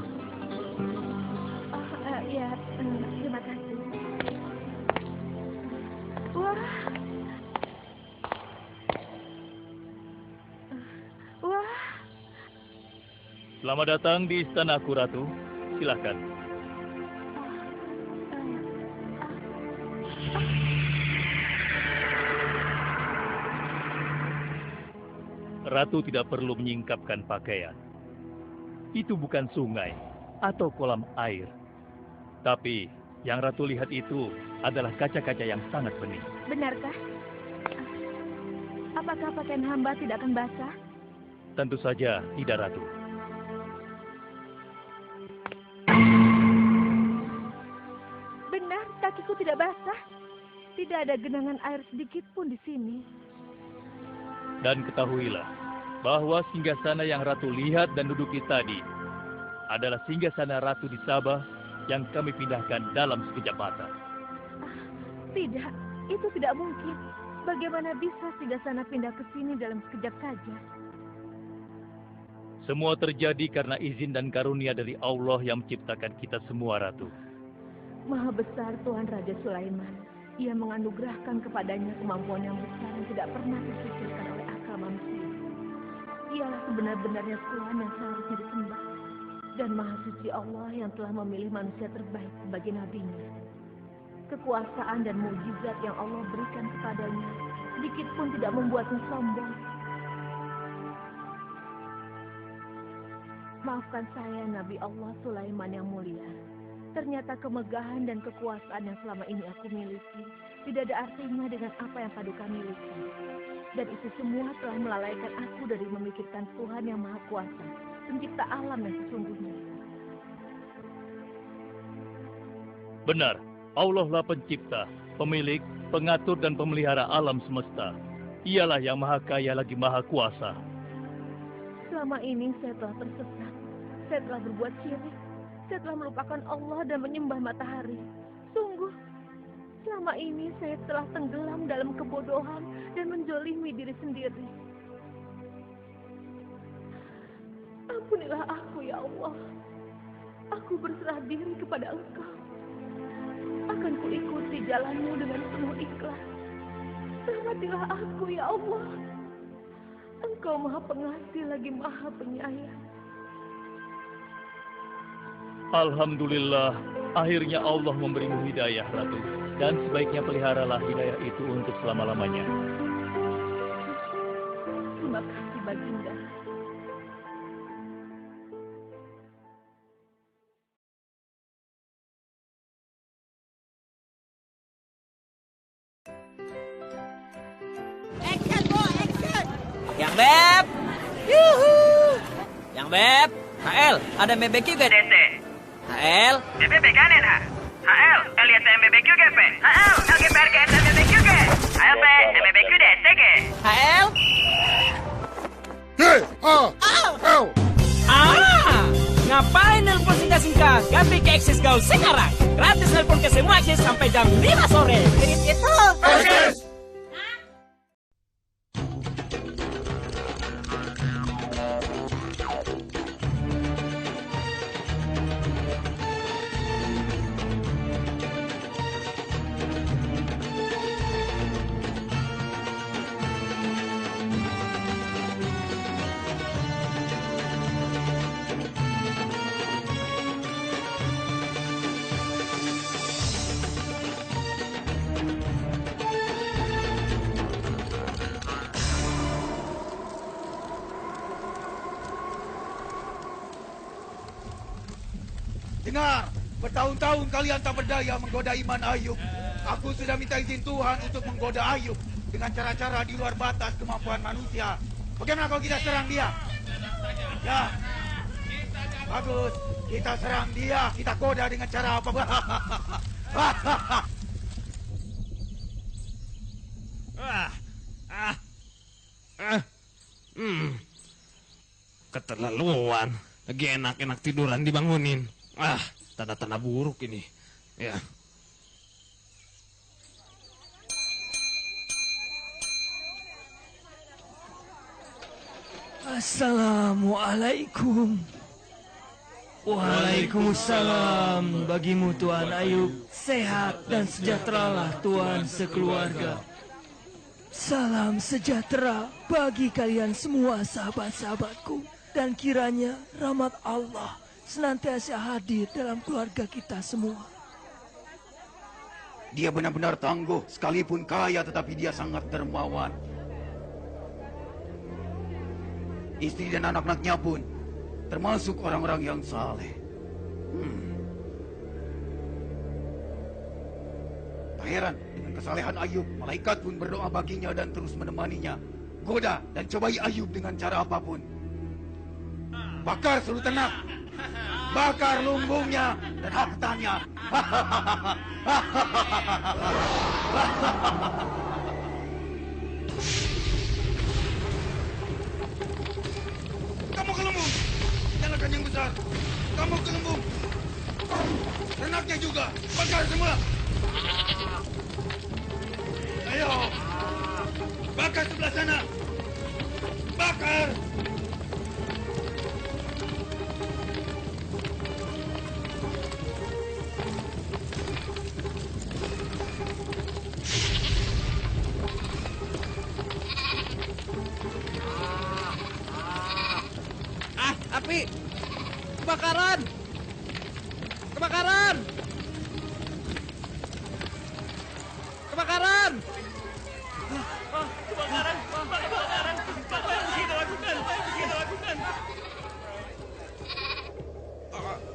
Ya, terima kasih. Wah. Wah. Selamat datang di istanaku, Ratu. Silakan. Ratu tidak perlu menyingkapkan pakaian. Itu bukan sungai atau kolam air. Tapi yang Ratu lihat itu adalah kaca-kaca yang sangat bening. Benarkah? Apakah pakaian hamba tidak akan basah? Tentu saja tidak, Ratu. Benar, kakiku tidak basah. Tidak ada genangan air sedikit pun di sini. Dan ketahuilah bahwa singgasana yang Ratu lihat dan duduki tadi adalah singgasana Ratu di Sabah yang kami pindahkan dalam sekejap mata. Tidak, itu tidak mungkin. Bagaimana bisa singgasana pindah ke sini dalam sekejap saja? Semua terjadi karena izin dan karunia dari Allah yang menciptakan kita semua, Ratu. Maha besar Tuhan Raja Sulaiman. Ia menganugerahkan kepadanya kemampuan yang besar yang tidak pernah terpikirkan oleh akal manusia. Ialah sebenar-benarnya Tuhan yang seharusnya disembah. Dan Maha Suci Allah yang telah memilih manusia terbaik sebagai nabinya. Kekuasaan dan mukjizat yang Allah berikan kepadanya sedikit pun tidak membuatnya sombong. Maafkan saya, Nabi Allah Sulaiman yang mulia. Ternyata kemegahan dan kekuasaan yang selama ini aku miliki tidak ada artinya dengan apa yang Paduka miliki. Dan itu semua telah melalaikan aku dari memikirkan Tuhan yang Maha Kuasa, pencipta alam yang sesungguhnya. Benar, Allah lah pencipta, pemilik, pengatur dan pemelihara alam semesta. Ialah yang Maha Kaya lagi Maha Kuasa. Selama ini saya telah tersesat, saya telah berbuat syirik, saya telah melupakan Allah dan menyembah matahari. Sungguh, selama ini saya telah tenggelam dalam kebodohan dan menzolimi diri sendiri. Ampunilah aku, ya Allah. Aku berserah diri kepada Engkau. Akan kuikuti jalanmu dengan penuh ikhlas. Rahmatilah aku, ya Allah. Engkau Maha Pengasih lagi Maha Penyayang. Alhamdulillah, akhirnya Allah memberimu hidayah, Ratu. Dan sebaiknya peliharalah hidayah itu untuk selama-lamanya. Terima kasih, Baginda. Action, Bo, action! Yang Beb! Yuhu! Yang Beb! HL, ada BBQ gak? DC. HL? BBB kanen ha? HL, lihat MBBQ GP. HL, LGPR ke MBBQ ge. HLP, MBBQ DC ge. HL? Hei, Ngapain nelpon singkat-singkat? Ganti ke Axis Gaul sekarang. Gratis nelpon ke semua Axis sampai jam 5 sore. Jadi itu. Axis! Dengar, bertahun-tahun kalian tak berdaya menggoda iman Ayub. Aku sudah minta izin Tuhan untuk menggoda Ayub dengan cara-cara di luar batas kemampuan manusia. Bagaimana kalau kita serang dia? Ya. Bagus, kita serang dia. Kita goda dengan cara apa? Keterlaluan. Lagi enak-enak tiduran dibangunin. Tanda-tanda buruk ini. Ya. Assalamualaikum. Waalaikumsalam. Bagimu Tuan Ayub, sehat dan sejahteralah Tuan sekeluarga. Salam sejahtera bagi kalian semua sahabat-sahabatku, dan kiranya rahmat Allah senantiasa hadir dalam keluarga kita semua. Dia benar-benar tangguh, sekalipun kaya tetapi dia sangat dermawan. Istri dan anak-anaknya pun termasuk orang-orang yang saleh. Tak heran dengan kesalehan Ayub, malaikat pun berdoa baginya dan terus menemaninya. Goda dan cobai Ayub dengan cara apapun. Bakar seluruh ternak, bakar lumbungnya dan hartanya. Kamu ke lumbung, nyalakan yang besar. Kamu ke lumbung, ternaknya juga, bakar semua. Ayo, bakar sebelah sana, bakar. Api! Kebakaran! Kebakaran! Kebakaran! Kebakaran! Kebakaran! Apa yang kita lakukan? Apa yang kita lakukan?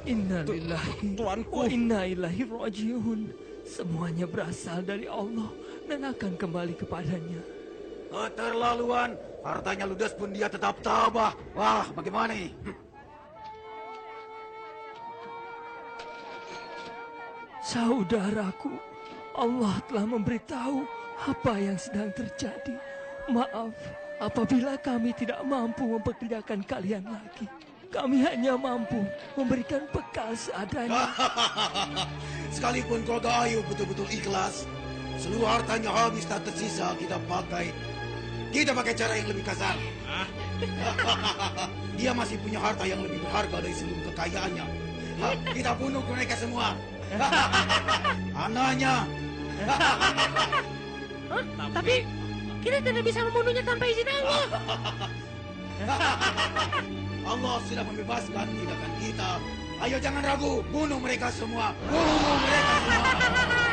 Inna lillahi wa inna ilaihi rajiun. Semuanya berasal dari Allah dan akan kembali kepadanya. Keterlaluan, hartanya ludes pun dia tetap tabah. Wah, bagaimana ini? Saudaraku, Allah telah memberitahu apa yang sedang terjadi. Maaf apabila kami tidak mampu mempekerjakan kalian lagi. Kami hanya mampu memberikan bekal seadanya. Sekalipun keluarga Ayub betul-betul ikhlas, seluruh hartanya habis tak tersisa kita pakai cara yang lebih kasar. Dia masih punya harta yang lebih berharga dari seluruh kekayaannya. Kita bunuh mereka semua. Anaknya. Tapi kita tidak bisa membunuhnya tanpa izin Allah. Allah sudah membebaskan tindakan kita. Ayo jangan ragu, bunuh mereka semua. Bunuh mereka semua.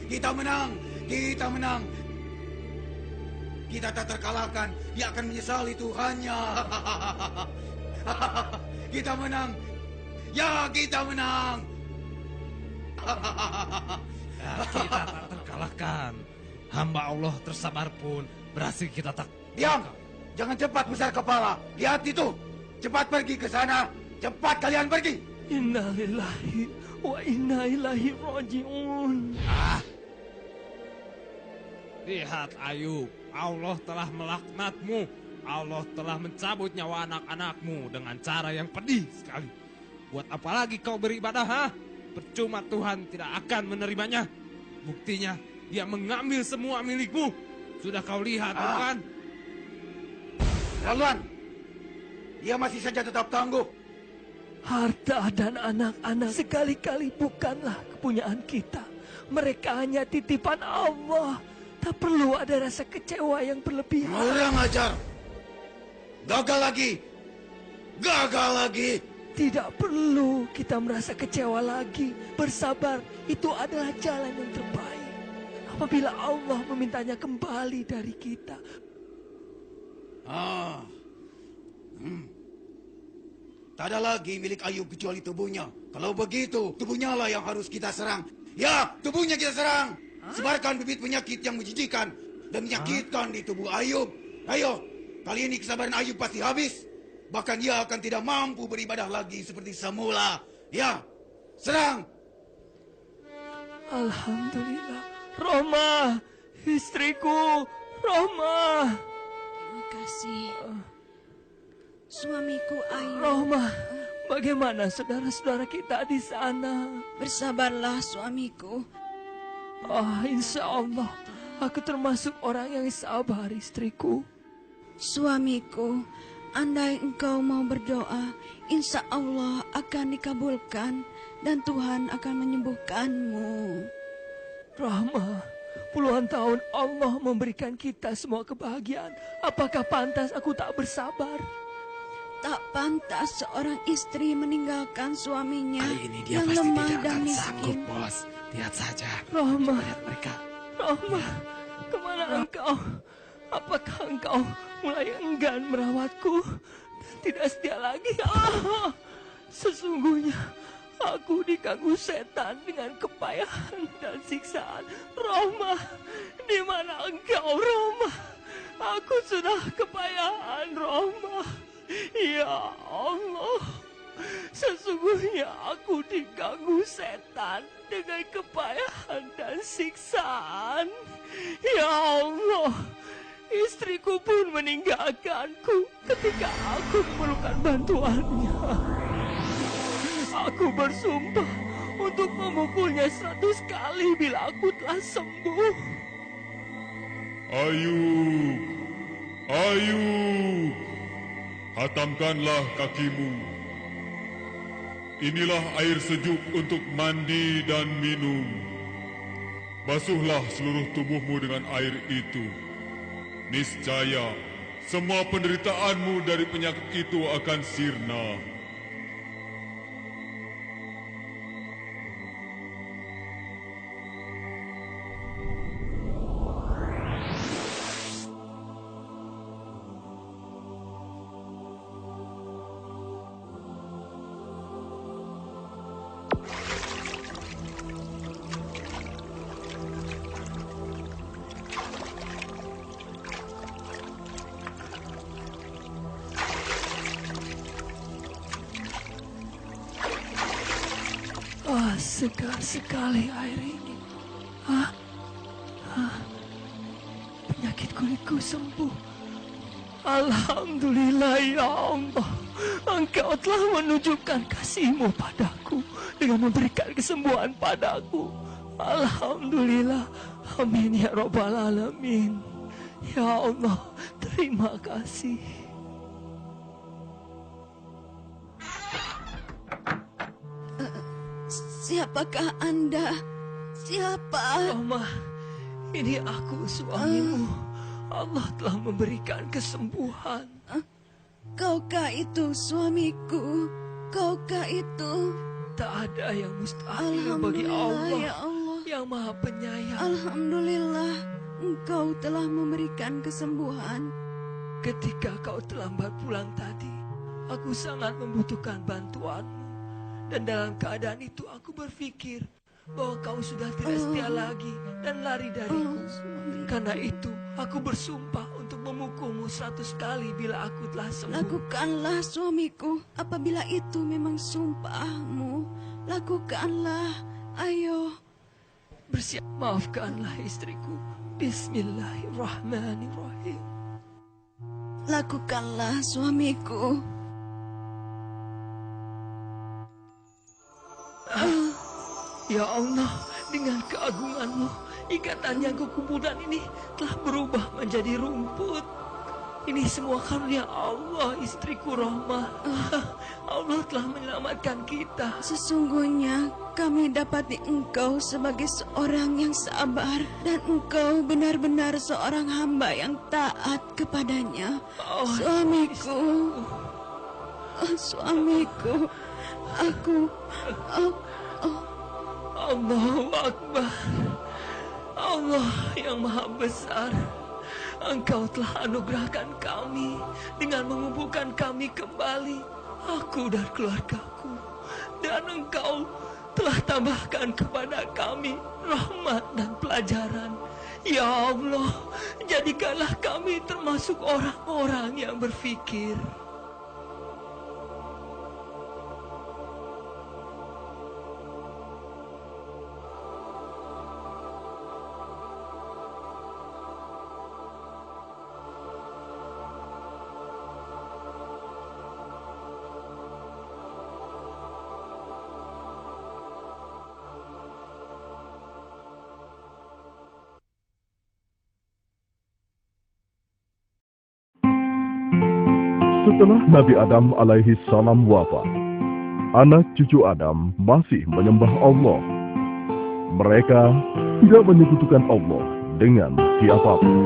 Kita menang, kita menang. Kita tak terkalahkan, dia akan menyesali Tuhannya. Kita menang, ya kita menang. Kita tak terkalahkan. Hamba Allah tersabar pun berhasil kita tak. Diam, jangan cepat besar kepala. Lihat itu, cepat pergi ke sana. Cepat kalian pergi. Inna lillahi wa inna ilaihi rajiun. Lihat Ayub, Allah telah melaknatmu. Allah telah mencabut nyawa anak-anakmu dengan cara yang pedih sekali. Buat apa lagi kau beribadah, ha? Percuma Tuhan tidak akan menerimanya. Buktinya, dia mengambil semua milikmu. Sudah kau lihat, bukan? Laluan, dia masih saja tetap tangguh. Harta dan anak-anak sekali-kali bukanlah kepunyaan kita. Mereka hanya titipan Allah. Tak perlu ada rasa kecewa yang berlebihan. Kurang ajar. Gagal lagi. Gagal lagi. Tidak perlu kita merasa kecewa lagi. Bersabar, itu adalah jalan yang terbaik. Apabila Allah memintanya kembali dari kita. Tak ada lagi milik Ayub kecuali tubuhnya. Kalau begitu, tubuhnya lah yang harus kita serang. Ya, tubuhnya kita serang. Sebarkan bibit penyakit yang menjijikan dan menyakitkan di tubuh Ayub. Ayo, kali ini kesabaran Ayub pasti habis. Bahkan dia akan tidak mampu beribadah lagi seperti semula. Ya, serang. Alhamdulillah. Roma, istriku, Roma. Terima kasih. Suamiku Ayub. Roma, bagaimana saudara-saudara kita di sana? Bersabarlah suamiku. Insya Allah, aku termasuk orang yang sabar, istriku. Suamiku, andai engkau mau berdoa, insya Allah akan dikabulkan dan Tuhan akan menyembuhkanmu. Rahma, puluhan tahun Allah memberikan kita semua kebahagiaan. Apakah pantas aku tak bersabar? Tak pantas seorang istri meninggalkan suaminya Kali ini dia yang pasti lemah tidak dan akan miskin. sanggup, Bos. Lihat saja. Rahma, Lihat mereka. Rahma, kemana engkau? Apakah engkau mulai enggan merawatku dan tidak setia lagi? Sesungguhnya aku diganggu setan dengan kepayahan dan siksaan. Rahma, di mana engkau, Rahma? Aku sudah kepayahan, Rahma. Ya Allah, sesungguhnya aku diganggu setan dengan kepayahan dan siksaan. Ya Allah, istriku pun meninggalkanku ketika aku memerlukan bantuannya. Aku bersumpah untuk memukulnya 100 kali bila aku telah sembuh. Ayub, Ayub, hatamkanlah kakimu. Inilah air sejuk untuk mandi dan minum. Basuhlah seluruh tubuhmu dengan air itu. Niscaya semua penderitaanmu dari penyakit itu akan sirna. Segar sekali air ini. Penyakit kulitku sembuh. Alhamdulillah ya Allah. Engkau telah menunjukkan kasih-Mu padaku dengan memberikan kesembuhan padaku. Alhamdulillah. Amin ya Rabbal Alamin. Ya Allah, terima kasih. Siapakah Anda? Siapa? Roma, ini aku suamimu. Allah telah memberikan kesembuhan. Kaukah itu suamiku? Kaukah itu? Tak ada yang mustahil bagi Allah, ya Allah yang Maha Penyayang. Alhamdulillah, Engkau telah memberikan kesembuhan. Ketika kau terlambat pulang tadi, aku sangat membutuhkan bantuanmu. Dan dalam keadaan itu aku berpikir bahwa kau sudah tidak setia lagi dan lari dariku. Karena itu aku bersumpah untuk memukulmu 100 kali bila aku telah sembuh. Lakukanlah suamiku, apabila itu memang sumpahmu. Lakukanlah, ayo. Bersiap, maafkanlah istriku. Bismillahirrahmanirrahim. Lakukanlah suamiku. Ya Allah, dengan keagungan-Mu, ikatan yang kukumpulkan ini telah berubah menjadi rumput. Ini semua karunia Allah, istriku Rohmah. Allah telah menyelamatkan kita. Sesungguhnya kami dapati engkau sebagai seorang yang sabar dan engkau benar-benar seorang hamba yang taat kepadanya. Suamiku, suamiku, Allahu Akbar. Allah yang Maha Besar, Engkau telah anugerahkan kami dengan mengumpulkan kami kembali, aku dan keluargaku. Dan Engkau telah tambahkan kepada kami rahmat dan pelajaran. Ya Allah, jadikanlah kami termasuk orang-orang yang berfikir. Setelah Nabi Adam alaihi salam wafat, anak cucu Adam masih menyembah Allah. Mereka tidak menyekutukan Allah dengan siapapun.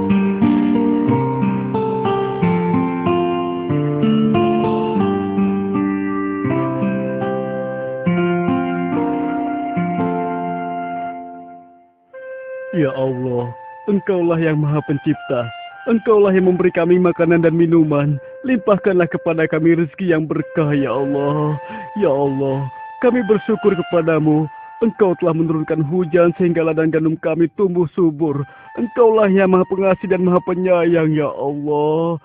Ya Allah, Engkaulah yang Maha Pencipta. Engkaulah yang memberi kami makanan dan minuman. Limpahkanlah kepada kami rezeki yang berkah, ya Allah. Ya Allah, kami bersyukur kepadamu. Engkau telah menurunkan hujan sehingga ladang gandum kami tumbuh subur. Engkaulah yang Maha Pengasih dan Maha Penyayang, ya Allah.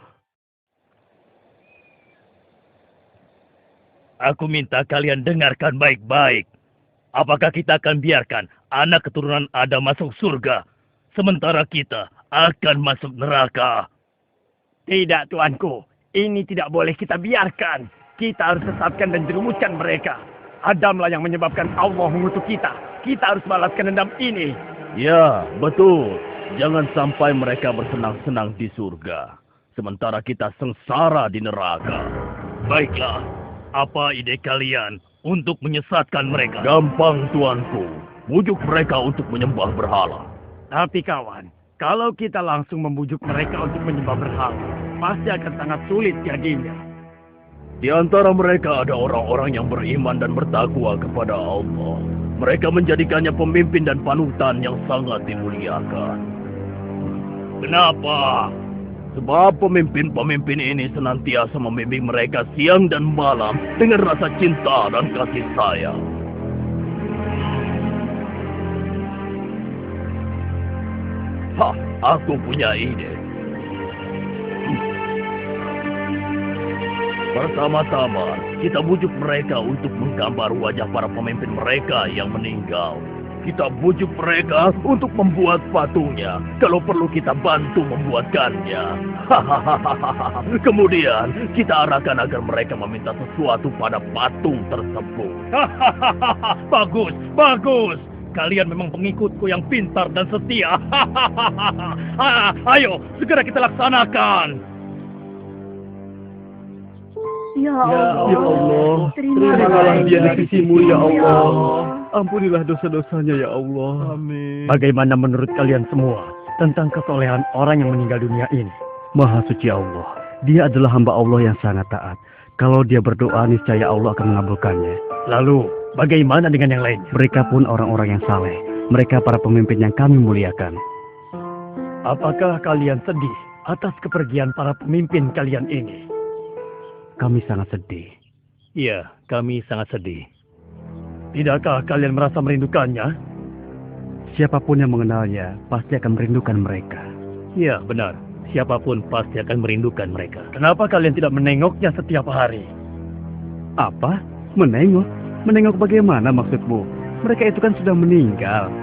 Aku minta kalian dengarkan baik-baik. Apakah kita akan biarkan anak keturunan Adam masuk surga, sementara kita akan masuk neraka? Tidak, Tuanku. Ini tidak boleh kita biarkan. Kita harus sesatkan dan jerumuskan mereka. Adamlah yang menyebabkan Allah mengutuk kita. Kita harus balaskan dendam ini. Ya, betul. Jangan sampai mereka bersenang-senang di surga, sementara kita sengsara di neraka. Baiklah, apa ide kalian untuk menyesatkan mereka? Gampang, Tuanku. Bujuk mereka untuk menyembah berhala. Tapi kawan, kalau kita langsung membujuk mereka untuk menyembah berhala, pasti akan sangat sulit jadinya. Di antara mereka ada orang-orang yang beriman dan bertakwa kepada Allah. Mereka menjadikannya pemimpin dan panutan yang sangat dimuliakan. Kenapa? Sebab pemimpin-pemimpin ini senantiasa membimbing mereka siang dan malam dengan rasa cinta dan kasih sayang. Aku punya ide. Pertama-tama, kita bujuk mereka untuk menggambar wajah para pemimpin mereka yang meninggal. Kita bujuk mereka untuk membuat patungnya. Kalau perlu kita bantu membuatkannya. Kemudian, kita arahkan agar mereka meminta sesuatu pada patung tersebut. Bagus, bagus. Kalian memang pengikutku yang pintar dan setia. Ayo, segera kita laksanakan. Ya Ya Allah, terimalah dia di sisimu, ya Allah. Ampunilah dosa-dosanya, ya Allah. Amin. Bagaimana menurut kalian semua tentang kesolehan orang yang meninggal dunia ini? Maha suci Allah, dia adalah hamba Allah yang sangat taat. Kalau dia berdoa, niscaya Allah akan mengabulkannya. Lalu, bagaimana dengan yang lainnya? Mereka pun orang-orang yang saleh. Mereka para pemimpin yang kami muliakan. Apakah kalian sedih atas kepergian para pemimpin kalian ini? Kami sangat sedih. Iya, kami sangat sedih. Tidakkah kalian merasa merindukannya? Siapapun yang mengenalnya pasti akan merindukan mereka. Iya, benar. Siapapun pasti akan merindukan mereka. Kenapa kalian tidak menengoknya setiap hari? Apa? Menengok? Menengok bagaimana maksudmu? Mereka itu kan sudah meninggal.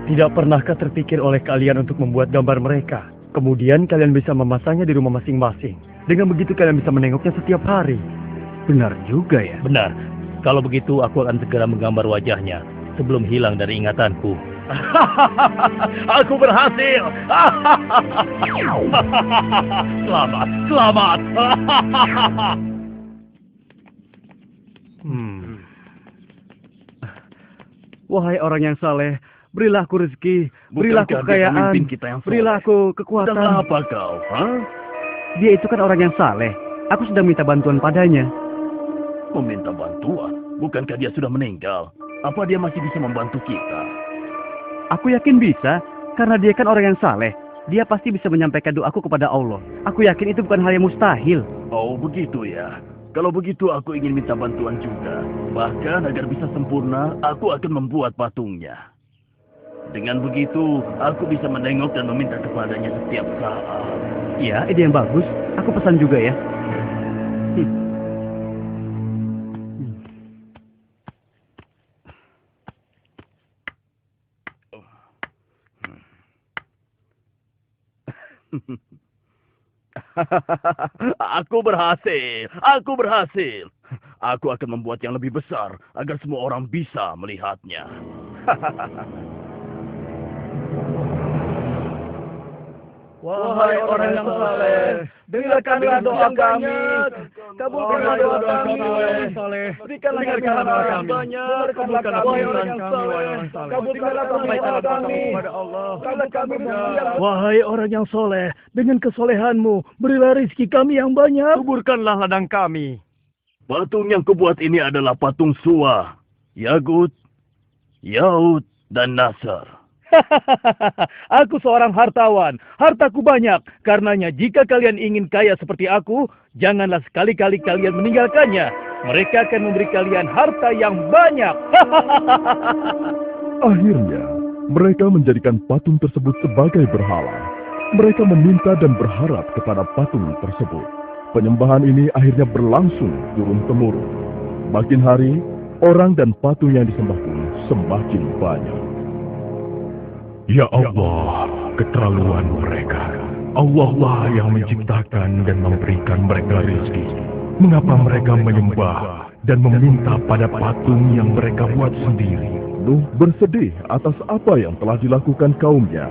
Tidak pernahkah terpikir oleh kalian untuk membuat gambar mereka? Kemudian kalian bisa memasangnya di rumah masing-masing. Dengan begitu kalian bisa menengoknya setiap hari. Benar juga ya? Benar. Kalau begitu aku akan segera menggambar wajahnya sebelum hilang dari ingatanku. Aku berhasil. Selamat, selamat. Wahai orang yang saleh, berilah aku rezeki, berilah aku kekayaan, berilah aku kekuatan. Sedang apa kau? Dia itu kan orang yang saleh. Aku sedang minta bantuan padanya. Meminta bantuan? Bukankah dia sudah meninggal? Apa dia masih bisa membantu kita? Aku yakin bisa, karena dia kan orang yang saleh. Dia pasti bisa menyampaikan doaku kepada Allah. Aku yakin itu bukan hal yang mustahil. Oh, begitu ya. Kalau begitu aku ingin minta bantuan juga. Bahkan agar bisa sempurna, aku akan membuat patungnya. Dengan begitu, aku bisa menengok dan meminta kepadanya setiap saat. Iya, ide yang bagus. Aku pesan juga ya. Aku berhasil. Aku berhasil. Aku akan membuat yang lebih besar agar semua orang bisa melihatnya. Wahai orang yang saleh, dengarkanlah doa kami. Kabulkanlah doa kami, wahai yang saleh. Berikanlah doa kami banyak. Kabulkanlah doa yang saleh. Kabulkanlah doa kami kepada Allah. Wahai orang yang soleh, dengan kesolehanmu, berilah rezeki kami yang banyak. Kuburkanlah ladang kami. Patung yang kubuat ini adalah patung Suwa, Yagut, Yaud, dan Nasr. Aku seorang hartawan, hartaku banyak. Karenanya jika kalian ingin kaya seperti aku, janganlah sekali-kali kalian meninggalkannya. Mereka akan memberi kalian harta yang banyak. Akhirnya, mereka menjadikan patung tersebut sebagai berhala. Mereka meminta dan berharap kepada patung tersebut. Penyembahan ini akhirnya berlangsung turun-temurun. Makin hari, orang dan patung yang disembah pun semakin banyak. Ya Allah, keterlaluan mereka. Allah lah yang menciptakan dan memberikan mereka rezeki. Mengapa mereka menyembah dan meminta pada patung yang mereka buat sendiri? Nuh bersedih atas apa yang telah dilakukan kaumnya.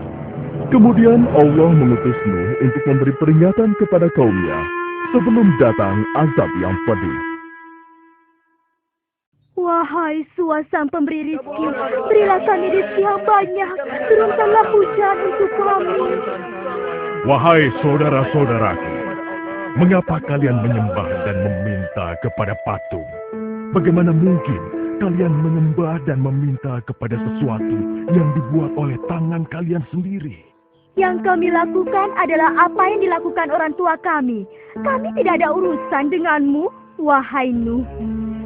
Kemudian Allah mengutus Nuh untuk memberi peringatan kepada kaumnya sebelum datang azab yang pedih. Wahai Suwa sang pemberi rizki, berilah kami rizki yang banyak, turunkanlah hujan untuk kami. Wahai saudara-saudaraku, mengapa kalian menyembah dan meminta kepada patung? Bagaimana mungkin kalian menyembah dan meminta kepada sesuatu yang dibuat oleh tangan kalian sendiri? Yang kami lakukan adalah apa yang dilakukan orang tua kami. Kami tidak ada urusan denganmu, wahai Nuh.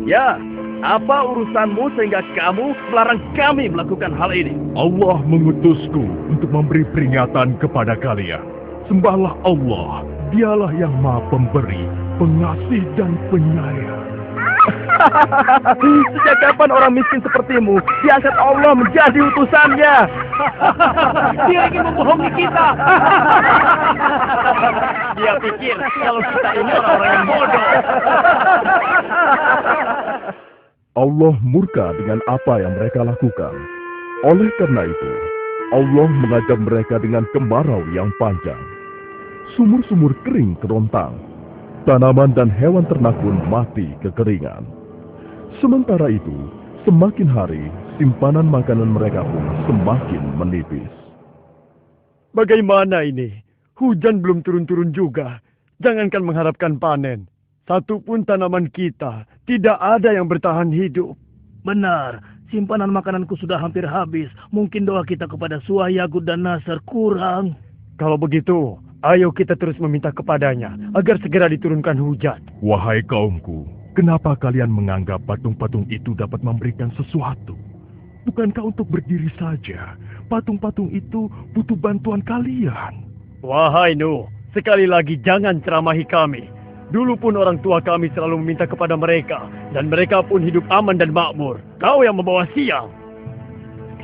Ya, apa urusanmu sehingga kamu melarang kami melakukan hal ini? Allah mengutusku untuk memberi peringatan kepada kalian. Sembahlah Allah, dialah yang maha pemberi, pengasih dan penyayang. Sejak kapan orang miskin sepertimu diangkat Allah menjadi utusannya? Dia ingin membohongi kita. Dia pikir kalau kita ini orang-orang yang bodoh. Allah murka dengan apa yang mereka lakukan. Oleh karena itu, Allah mengajar mereka dengan kemarau yang panjang. Sumur-sumur kering kerontang. Tanaman dan hewan ternak pun mati kekeringan. Sementara itu, semakin hari, simpanan makanan mereka pun semakin menipis. Bagaimana ini? Hujan belum turun-turun juga. Jangankan mengharapkan panen. Satupun tanaman kita tidak ada yang bertahan hidup. Benar, simpanan makananku sudah hampir habis. Mungkin doa kita kepada Suwa, Yagut, dan Nasr kurang. Kalau begitu, ayo kita terus meminta kepadanya agar segera diturunkan hujan. Wahai kaumku, kenapa kalian menganggap patung-patung itu dapat memberikan sesuatu? Bukankah untuk berdiri saja, patung-patung itu butuh bantuan kalian? Wahai Nuh, sekali lagi jangan ceramahi kami. Dulu pun orang tua kami selalu meminta kepada mereka, dan mereka pun hidup aman dan makmur. Kau yang membawa sial.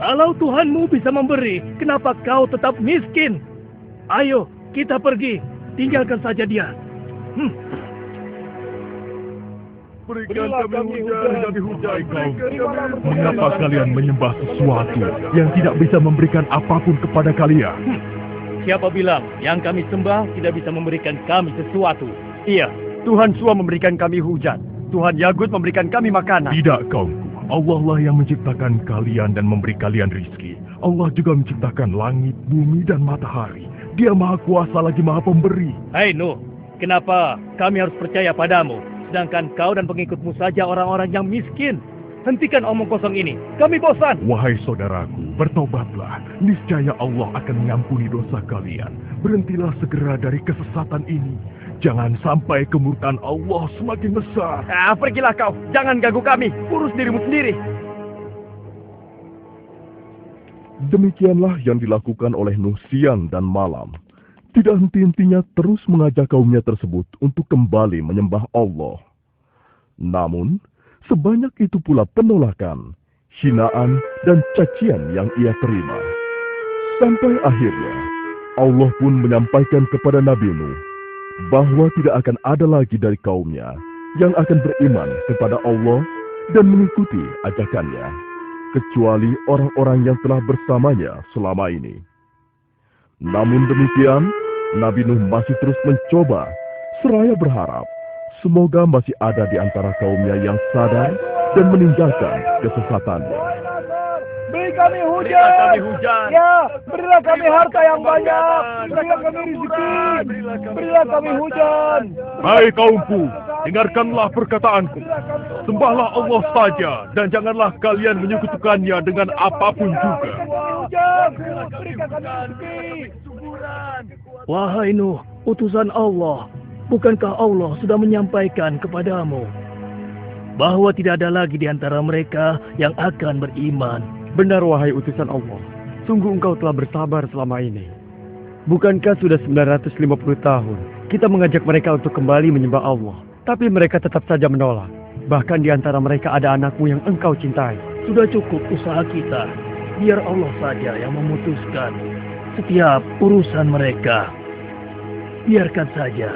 Kalau Tuhanmu bisa memberi, kenapa kau tetap miskin? Ayo, kita pergi. Tinggalkan saja dia. Berikan kami hujan. Mengapa kalian menyembah sesuatu yang tidak bisa memberikan apapun kepada kalian? Siapa bilang yang kami sembah tidak bisa memberikan kami sesuatu? Iya, Tuhan Sua memberikan kami hujan. Tuhan Yagut memberikan kami makanan. Tidak, kaumku. Allah lah yang menciptakan kalian dan memberi kalian rizki. Allah juga menciptakan langit, bumi, dan matahari. Dia maha kuasa lagi maha pemberi. Hai Nuh, kenapa kami harus percaya padamu? Sedangkan kau dan pengikutmu saja orang-orang yang miskin. Hentikan omong kosong ini, kami bosan. Wahai saudaraku, bertobatlah. Niscaya Allah akan mengampuni dosa kalian. Berhentilah segera dari kesesatan ini. Jangan sampai kemurkaan Allah semakin besar. Pergilah kau, jangan ganggu kami. Urus dirimu sendiri. Demikianlah yang dilakukan oleh Nuh siang dan malam. Tidak henti-hentinya terus mengajak kaumnya tersebut untuk kembali menyembah Allah. Namun, sebanyak itu pula penolakan, hinaan, dan cacian yang ia terima. Sampai akhirnya, Allah pun menyampaikan kepada Nabi Nuh bahwa tidak akan ada lagi dari kaumnya yang akan beriman kepada Allah dan mengikuti ajakannya, kecuali orang-orang yang telah bersamanya selama ini. Namun demikian, Nabi Nuh masih terus mencoba, seraya berharap semoga masih ada di antara kaumnya yang sadar dan meninggalkan kesesatannya. Beri kami hujan. Ya, berilah kami harta yang banyak. Berilah kami rezeki. Berilah kami hujan. Hai kaumku, dengarkanlah perkataanku. Sembahlah Allah saja dan janganlah kalian menyekutukannya dengan apapun juga. Wahai Nuh, utusan Allah, bukankah Allah sudah menyampaikan kepadamu bahwa tidak ada lagi di antara mereka yang akan beriman? Benar, wahai utusan Allah. Sungguh engkau telah bersabar selama ini. Bukankah sudah 950 tahun kita mengajak mereka untuk kembali menyembah Allah, tapi mereka tetap saja menolak. Bahkan di antara mereka ada anakmu yang engkau cintai. Sudah cukup usaha kita. Biar Allah saja yang memutuskan setiap urusan mereka. Biarkan saja.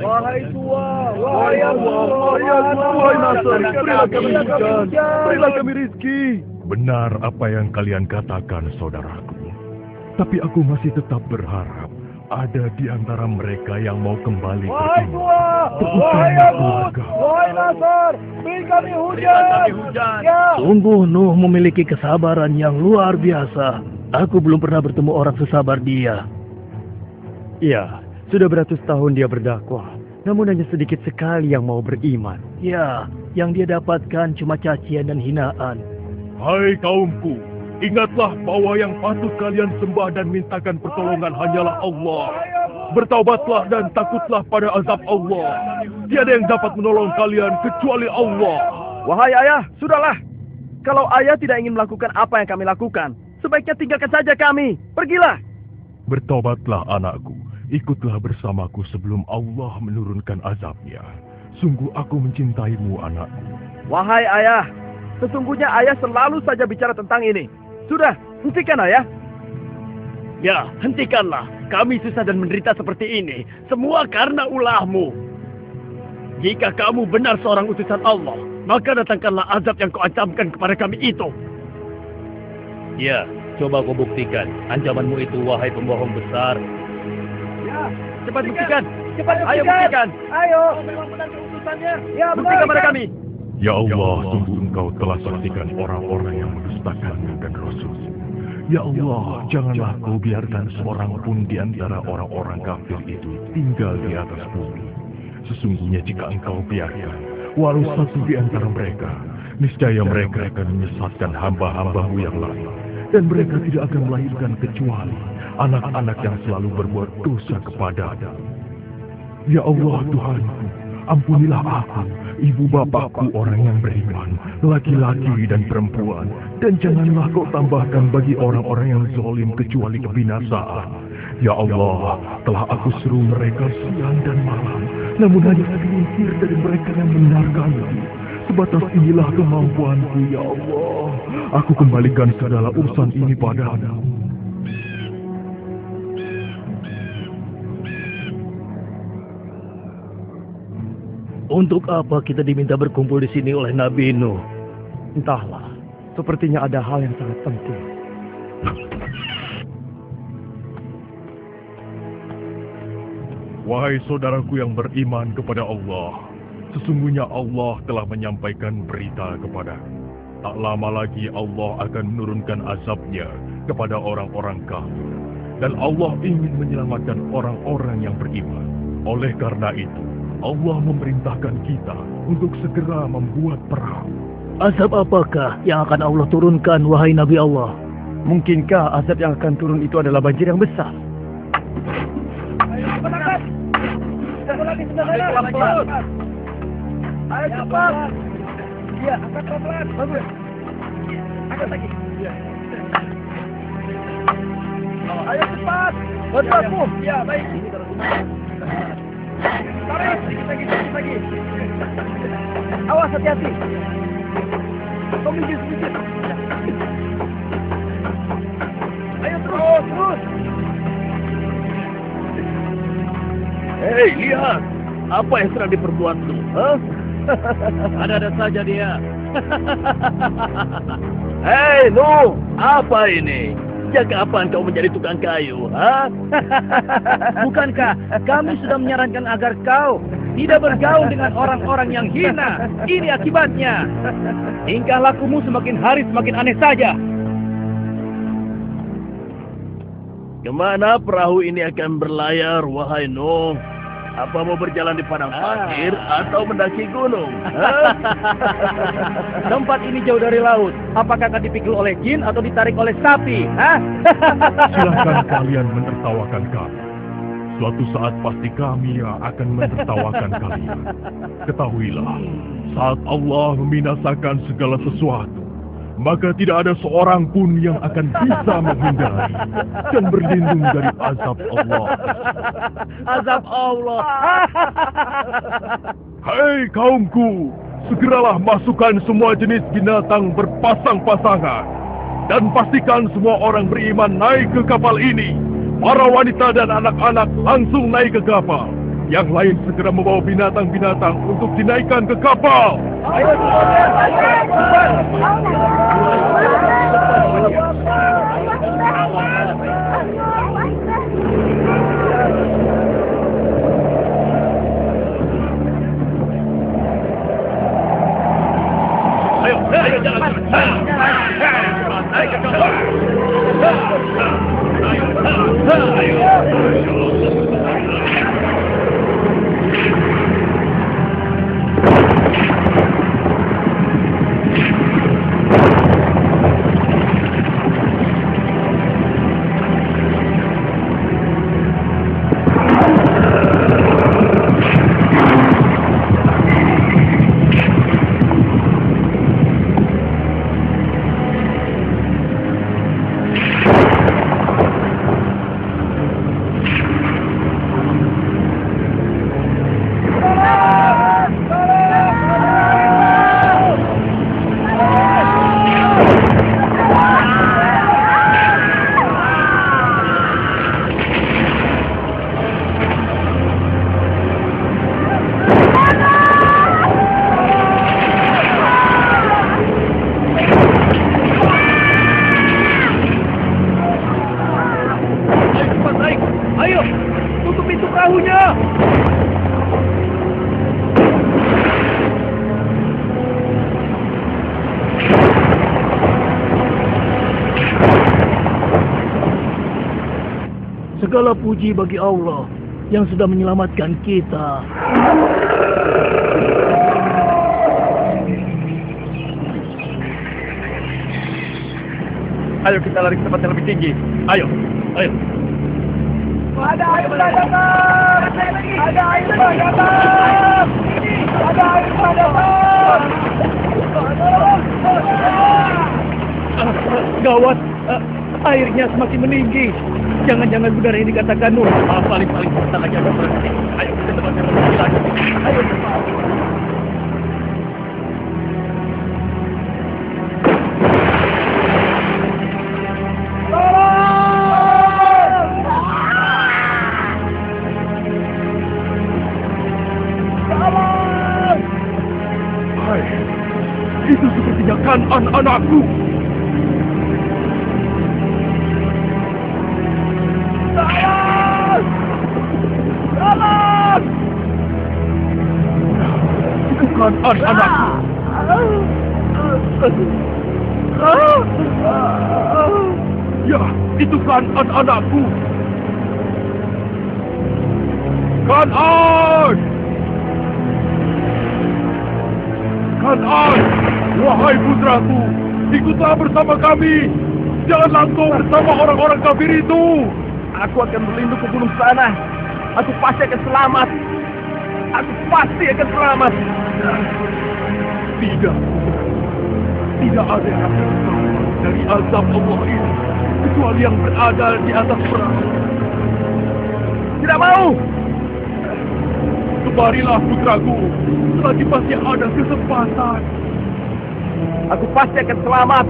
Wahai tua, wahai Allah, wahai Nasr, berilah kami hujan, berilah kami rizki. Benar apa yang kalian katakan, saudaraku. Tapi aku masih tetap berharap ada di antara mereka yang mau kembali beriman. Wahai Yagut, wahai Nasr, beri kami hujan. Ya. Sungguh Nuh memiliki kesabaran yang luar biasa. Aku belum pernah bertemu orang sesabar dia. Iya, sudah beratus tahun dia berdakwah, namun hanya sedikit sekali yang mau beriman. Ya, yang dia dapatkan cuma cacian dan hinaan. Hai kaumku, ingatlah bahwa yang patut kalian sembah dan mintakan pertolongan hanyalah Allah. Bertaubatlah dan takutlah pada azab Allah. Tiada yang dapat menolong kalian kecuali Allah. Wahai ayah, sudahlah. Kalau ayah tidak ingin melakukan apa yang kami lakukan, sebaiknya tinggalkan saja kami. Pergilah. Bertobatlah anakku. Ikutlah bersamaku sebelum Allah menurunkan azabnya. Sungguh aku mencintaimu, anakku. Wahai ayah, sesungguhnya ayah selalu saja bicara tentang ini. Sudah, hentikan ayah. Ya, hentikanlah. Kami susah dan menderita seperti ini. Semua karena ulahmu. Jika kamu benar seorang utusan Allah, maka datangkanlah azab yang kau ancamkan kepada kami itu. Ya, coba kau buktikan ancamanmu itu, wahai pembohong besar. Ya, cepat buktikan. Cepat buktikan. Ayo buktikan. Ayo. Ya, buktikan pada kami. Ya Allah, sungguh engkau telah saksikan orang-orang yang mendustakanmu dan Rasul. Ya Allah, janganlah kau biarkan seorang pun di antara orang-orang kafir itu tinggal di atas bumi. Sesungguhnya jika engkau biarkan, walau satu di antara mereka, niscaya mereka akan menyesatkan hamba-hambamu yang lain. Dan mereka tidak akan melahirkan kecuali anak-anak yang selalu berbuat dosa kepada-Nya. Ya Allah Tuhanku, ampunilah aku, ibu bapakku orang yang beriman, laki-laki dan perempuan, dan janganlah kau tambahkan bagi orang-orang yang zalim kecuali kebinasaan. Ya Allah, telah aku seru mereka siang dan malam, namun hanya segelintir dari mereka yang mendengarkanku. Sebatas inilah kemampuanku, ya Allah. Aku kembalikan segala urusan ini padamu. Untuk apa kita diminta berkumpul di sini oleh Nabi Nuh? Entahlah, sepertinya ada hal yang sangat penting. Wahai saudaraku yang beriman kepada Allah, sesungguhnya Allah telah menyampaikan berita kepadaku. Tak lama lagi Allah akan menurunkan azabnya kepada orang-orang kafir. Dan Allah ingin menyelamatkan orang-orang yang beriman. Oleh karena itu, Allah memerintahkan kita untuk segera membuat perahu. Azab apakah yang akan Allah turunkan, wahai Nabi Allah? Mungkinkah azab yang akan turun itu adalah banjir yang besar? Ayo cepat. Iya, angkat pelan-pelan. Bagus. Angkat lagi. Iya. Ayo cepat. Bantu aku. Iya, baik. Tarik, sedikit lagi. Awas, hati-hati. Kau minggir sedikit. Ayo terus. Hei, lihat. Apa yang sedang diperbuat lu? Ada-ada saja dia. Hei, Nuh, apa ini? Sejak kapan kau menjadi tukang kayu? Bukankah kami sudah menyarankan agar kau tidak bergaul dengan orang-orang yang hina? Ini akibatnya. Tingkah lakumu semakin hari semakin aneh saja. Kemana perahu ini akan berlayar, wahai Nuh? Apa mau berjalan di padang pasir atau mendaki gunung? Tempat ini jauh dari laut. Apakah akan dipikul oleh jin atau ditarik oleh sapi? Silahkan kalian menertawakan kami. Suatu saat pasti kami yang akan menertawakan kalian. Ketahuilah, saat Allah membinasakan segala sesuatu, maka tidak ada seorang pun yang akan bisa menghindari dan berlindung dari azab Allah. Azab Allah. Hei kaumku, segeralah masukkan semua jenis binatang berpasang-pasangan. Dan pastikan semua orang beriman naik ke kapal ini. Para wanita dan anak-anak langsung naik ke kapal. Yang lain segera membawa binatang-binatang untuk dinaikkan ke kapal. Ayo, jangan. Naik ke kapal. Segala puji bagi Allah yang sudah menyelamatkan kita. Ayo kita lari ke tempat yang lebih tinggi. Ayo. Ada air datang. Ada air datang. Gawat. Airnya semakin meninggi. Jangan-jangan benar ini dikatakan Nuh. Paling sebentar lagi akan berhenti. Ayo kita tempat yang lebih lagi. Ayo cepat. Hentikan anak-anakku. Tolong! Tolong! Itu kan anak-anakku. Ya, itu kan anak-anakku. Kan'an! Kan'an! Wahai putraku, ikutlah bersama kami. Janganlah engkau bersama orang-orang kafir itu. Aku akan berlindung ke gunung sana. Aku pasti akan selamat. Aku pasti akan selamat. Tidak. Tidak ada yang akan selamat dari azab Allah ini, kecuali yang berada di atas perahu. Tidak mau. Kemarilah putraku, selagi masih ada kesempatan. Aku pasti akan selamat.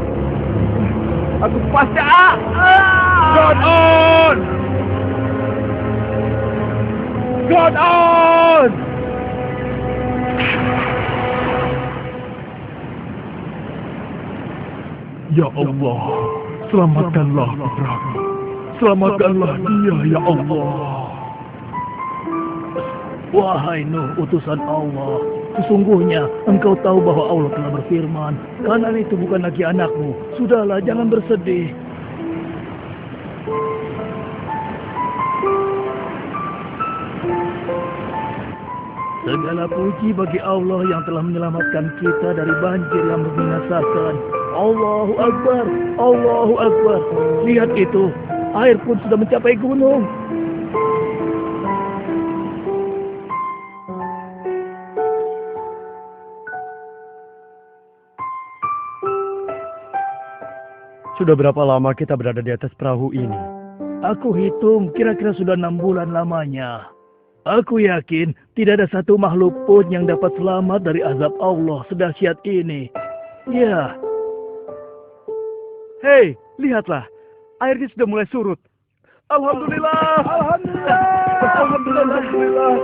Aku pasti... Kan'an! Kan'an! Ya Allah, selamatkanlah putraku. Selamatkanlah dia, ya Allah. Wahai Nuh, utusan Allah, sesungguhnya engkau tahu bahwa Allah telah berfirman, Kan'an itu bukan lagi anakmu. Sudahlah, jangan bersedih. Segala puji bagi Allah yang telah menyelamatkan kita dari banjir yang membinasakan. Allahu Akbar, Allahu Akbar. Lihat itu, air pun sudah mencapai gunung. Sudah berapa lama kita berada di atas perahu ini? Aku hitung kira-kira sudah 6 bulan lamanya. Aku yakin tidak ada satu makhluk pun yang dapat selamat dari azab Allah sedahsyat ini. Ya. Hei, lihatlah. Airnya sudah mulai surut. Alhamdulillah. Alhamdulillah. Alhamdulillah.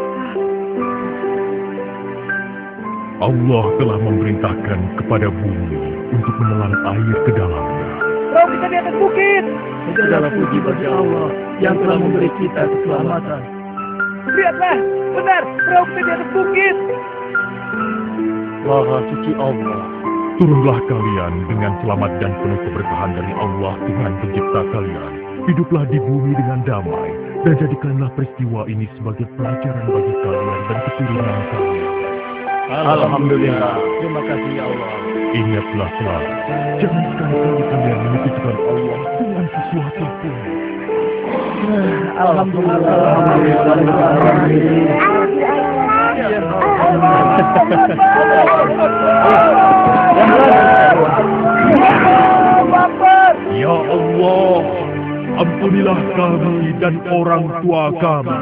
Allah telah memerintahkan kepada bumi untuk menelan air ke dalamnya. Perahu kita di atas bukit. Segala puji bagi Allah yang telah memberi kita keselamatan. Lihatlah, benar, perahu kita di atas bukit. Maha suci Allah. Turunlah kalian dengan selamat dan penuh keberkahan dari Allah Tuhan pencipta kalian. Hiduplah di bumi dengan damai dan jadikanlah peristiwa ini sebagai pelajaran bagi kalian dan keturunan kalian. Alhamdulillah. Terima kasih ya Allah. Ingatlah selalu, jangan sekali-kali kalian menyekutukan Allah dengan sesuatu pun. Alhamdulillah. Ya Allah, ampunilah kami dan orang tua kami,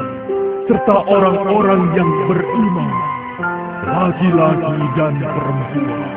serta orang-orang yang beriman, laki-laki dan perempuan.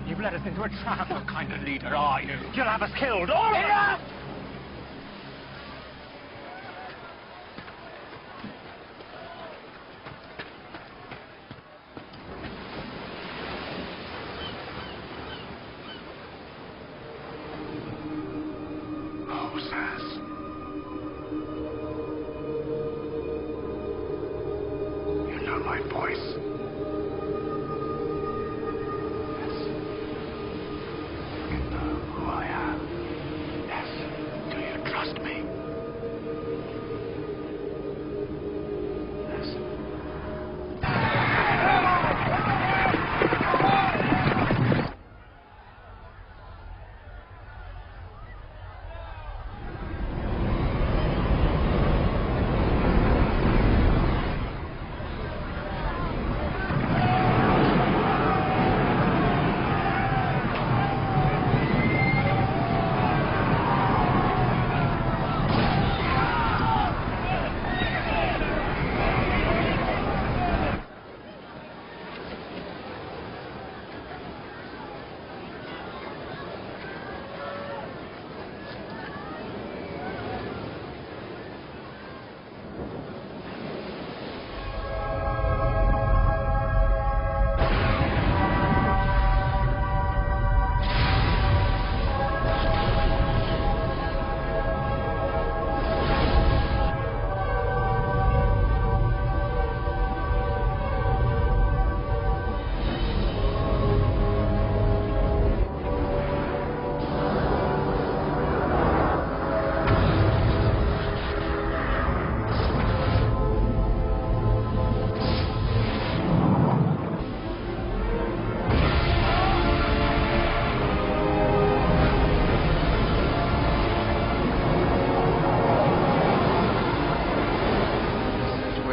You've led us into a trap. What kind of leader are you? You'll have us killed, all of us! Moses. You know my voice.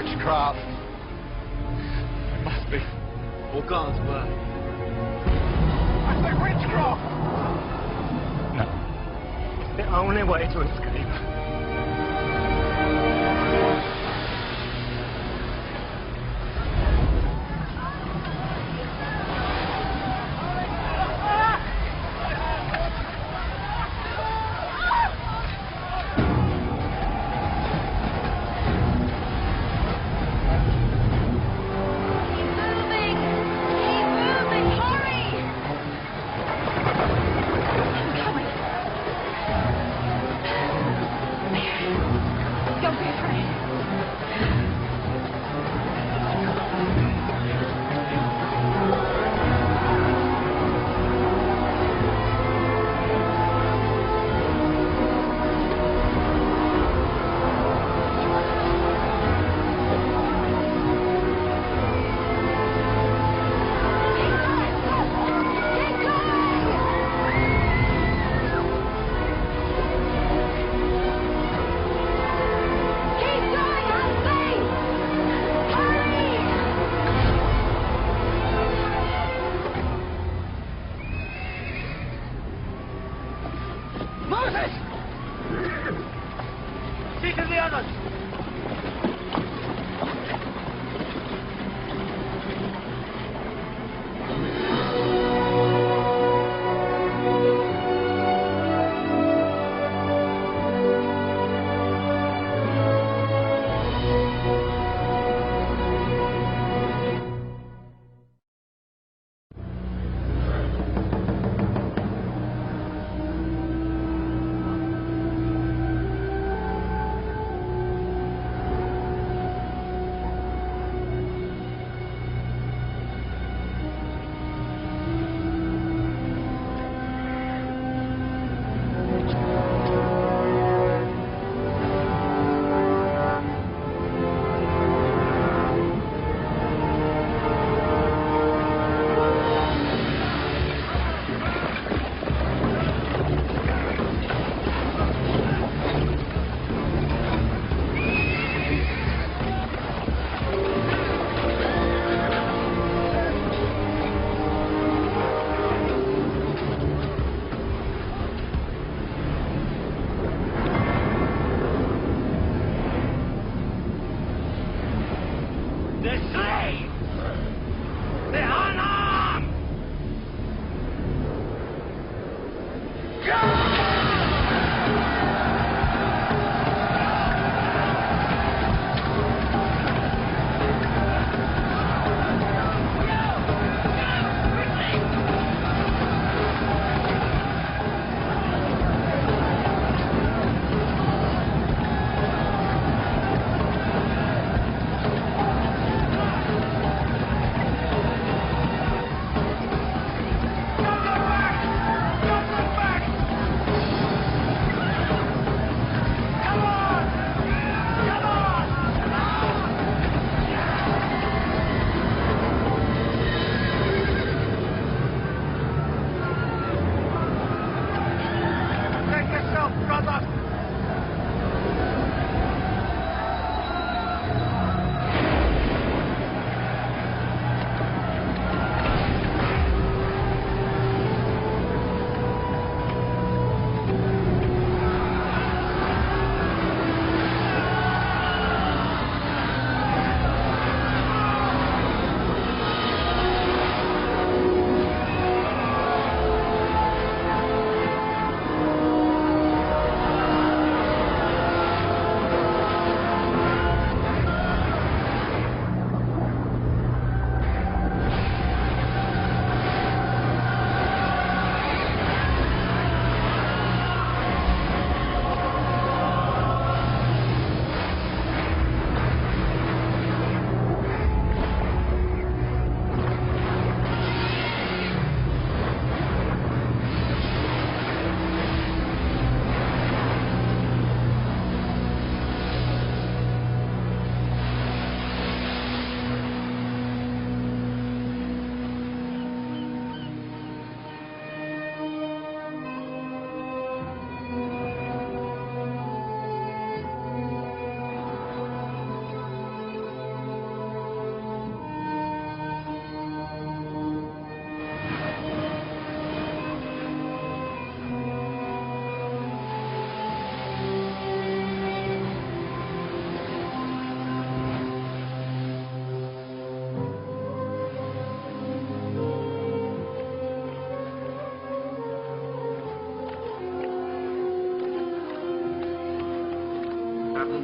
witchcraft. It must be. Or God's word. I say witchcraft! No. It's the only way to escape.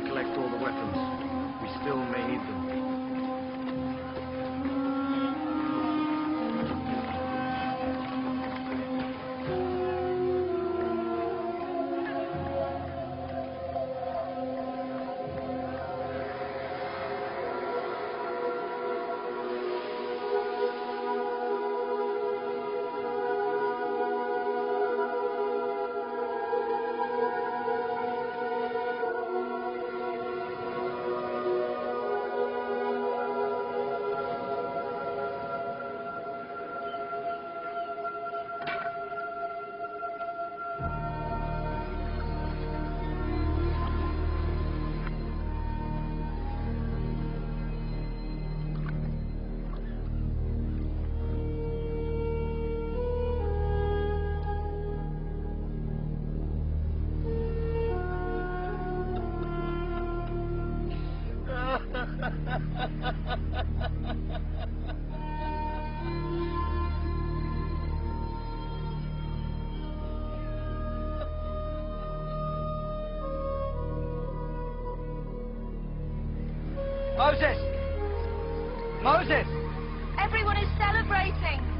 collect all the weapons, we still may need them. Moses! Moses! Everyone is celebrating.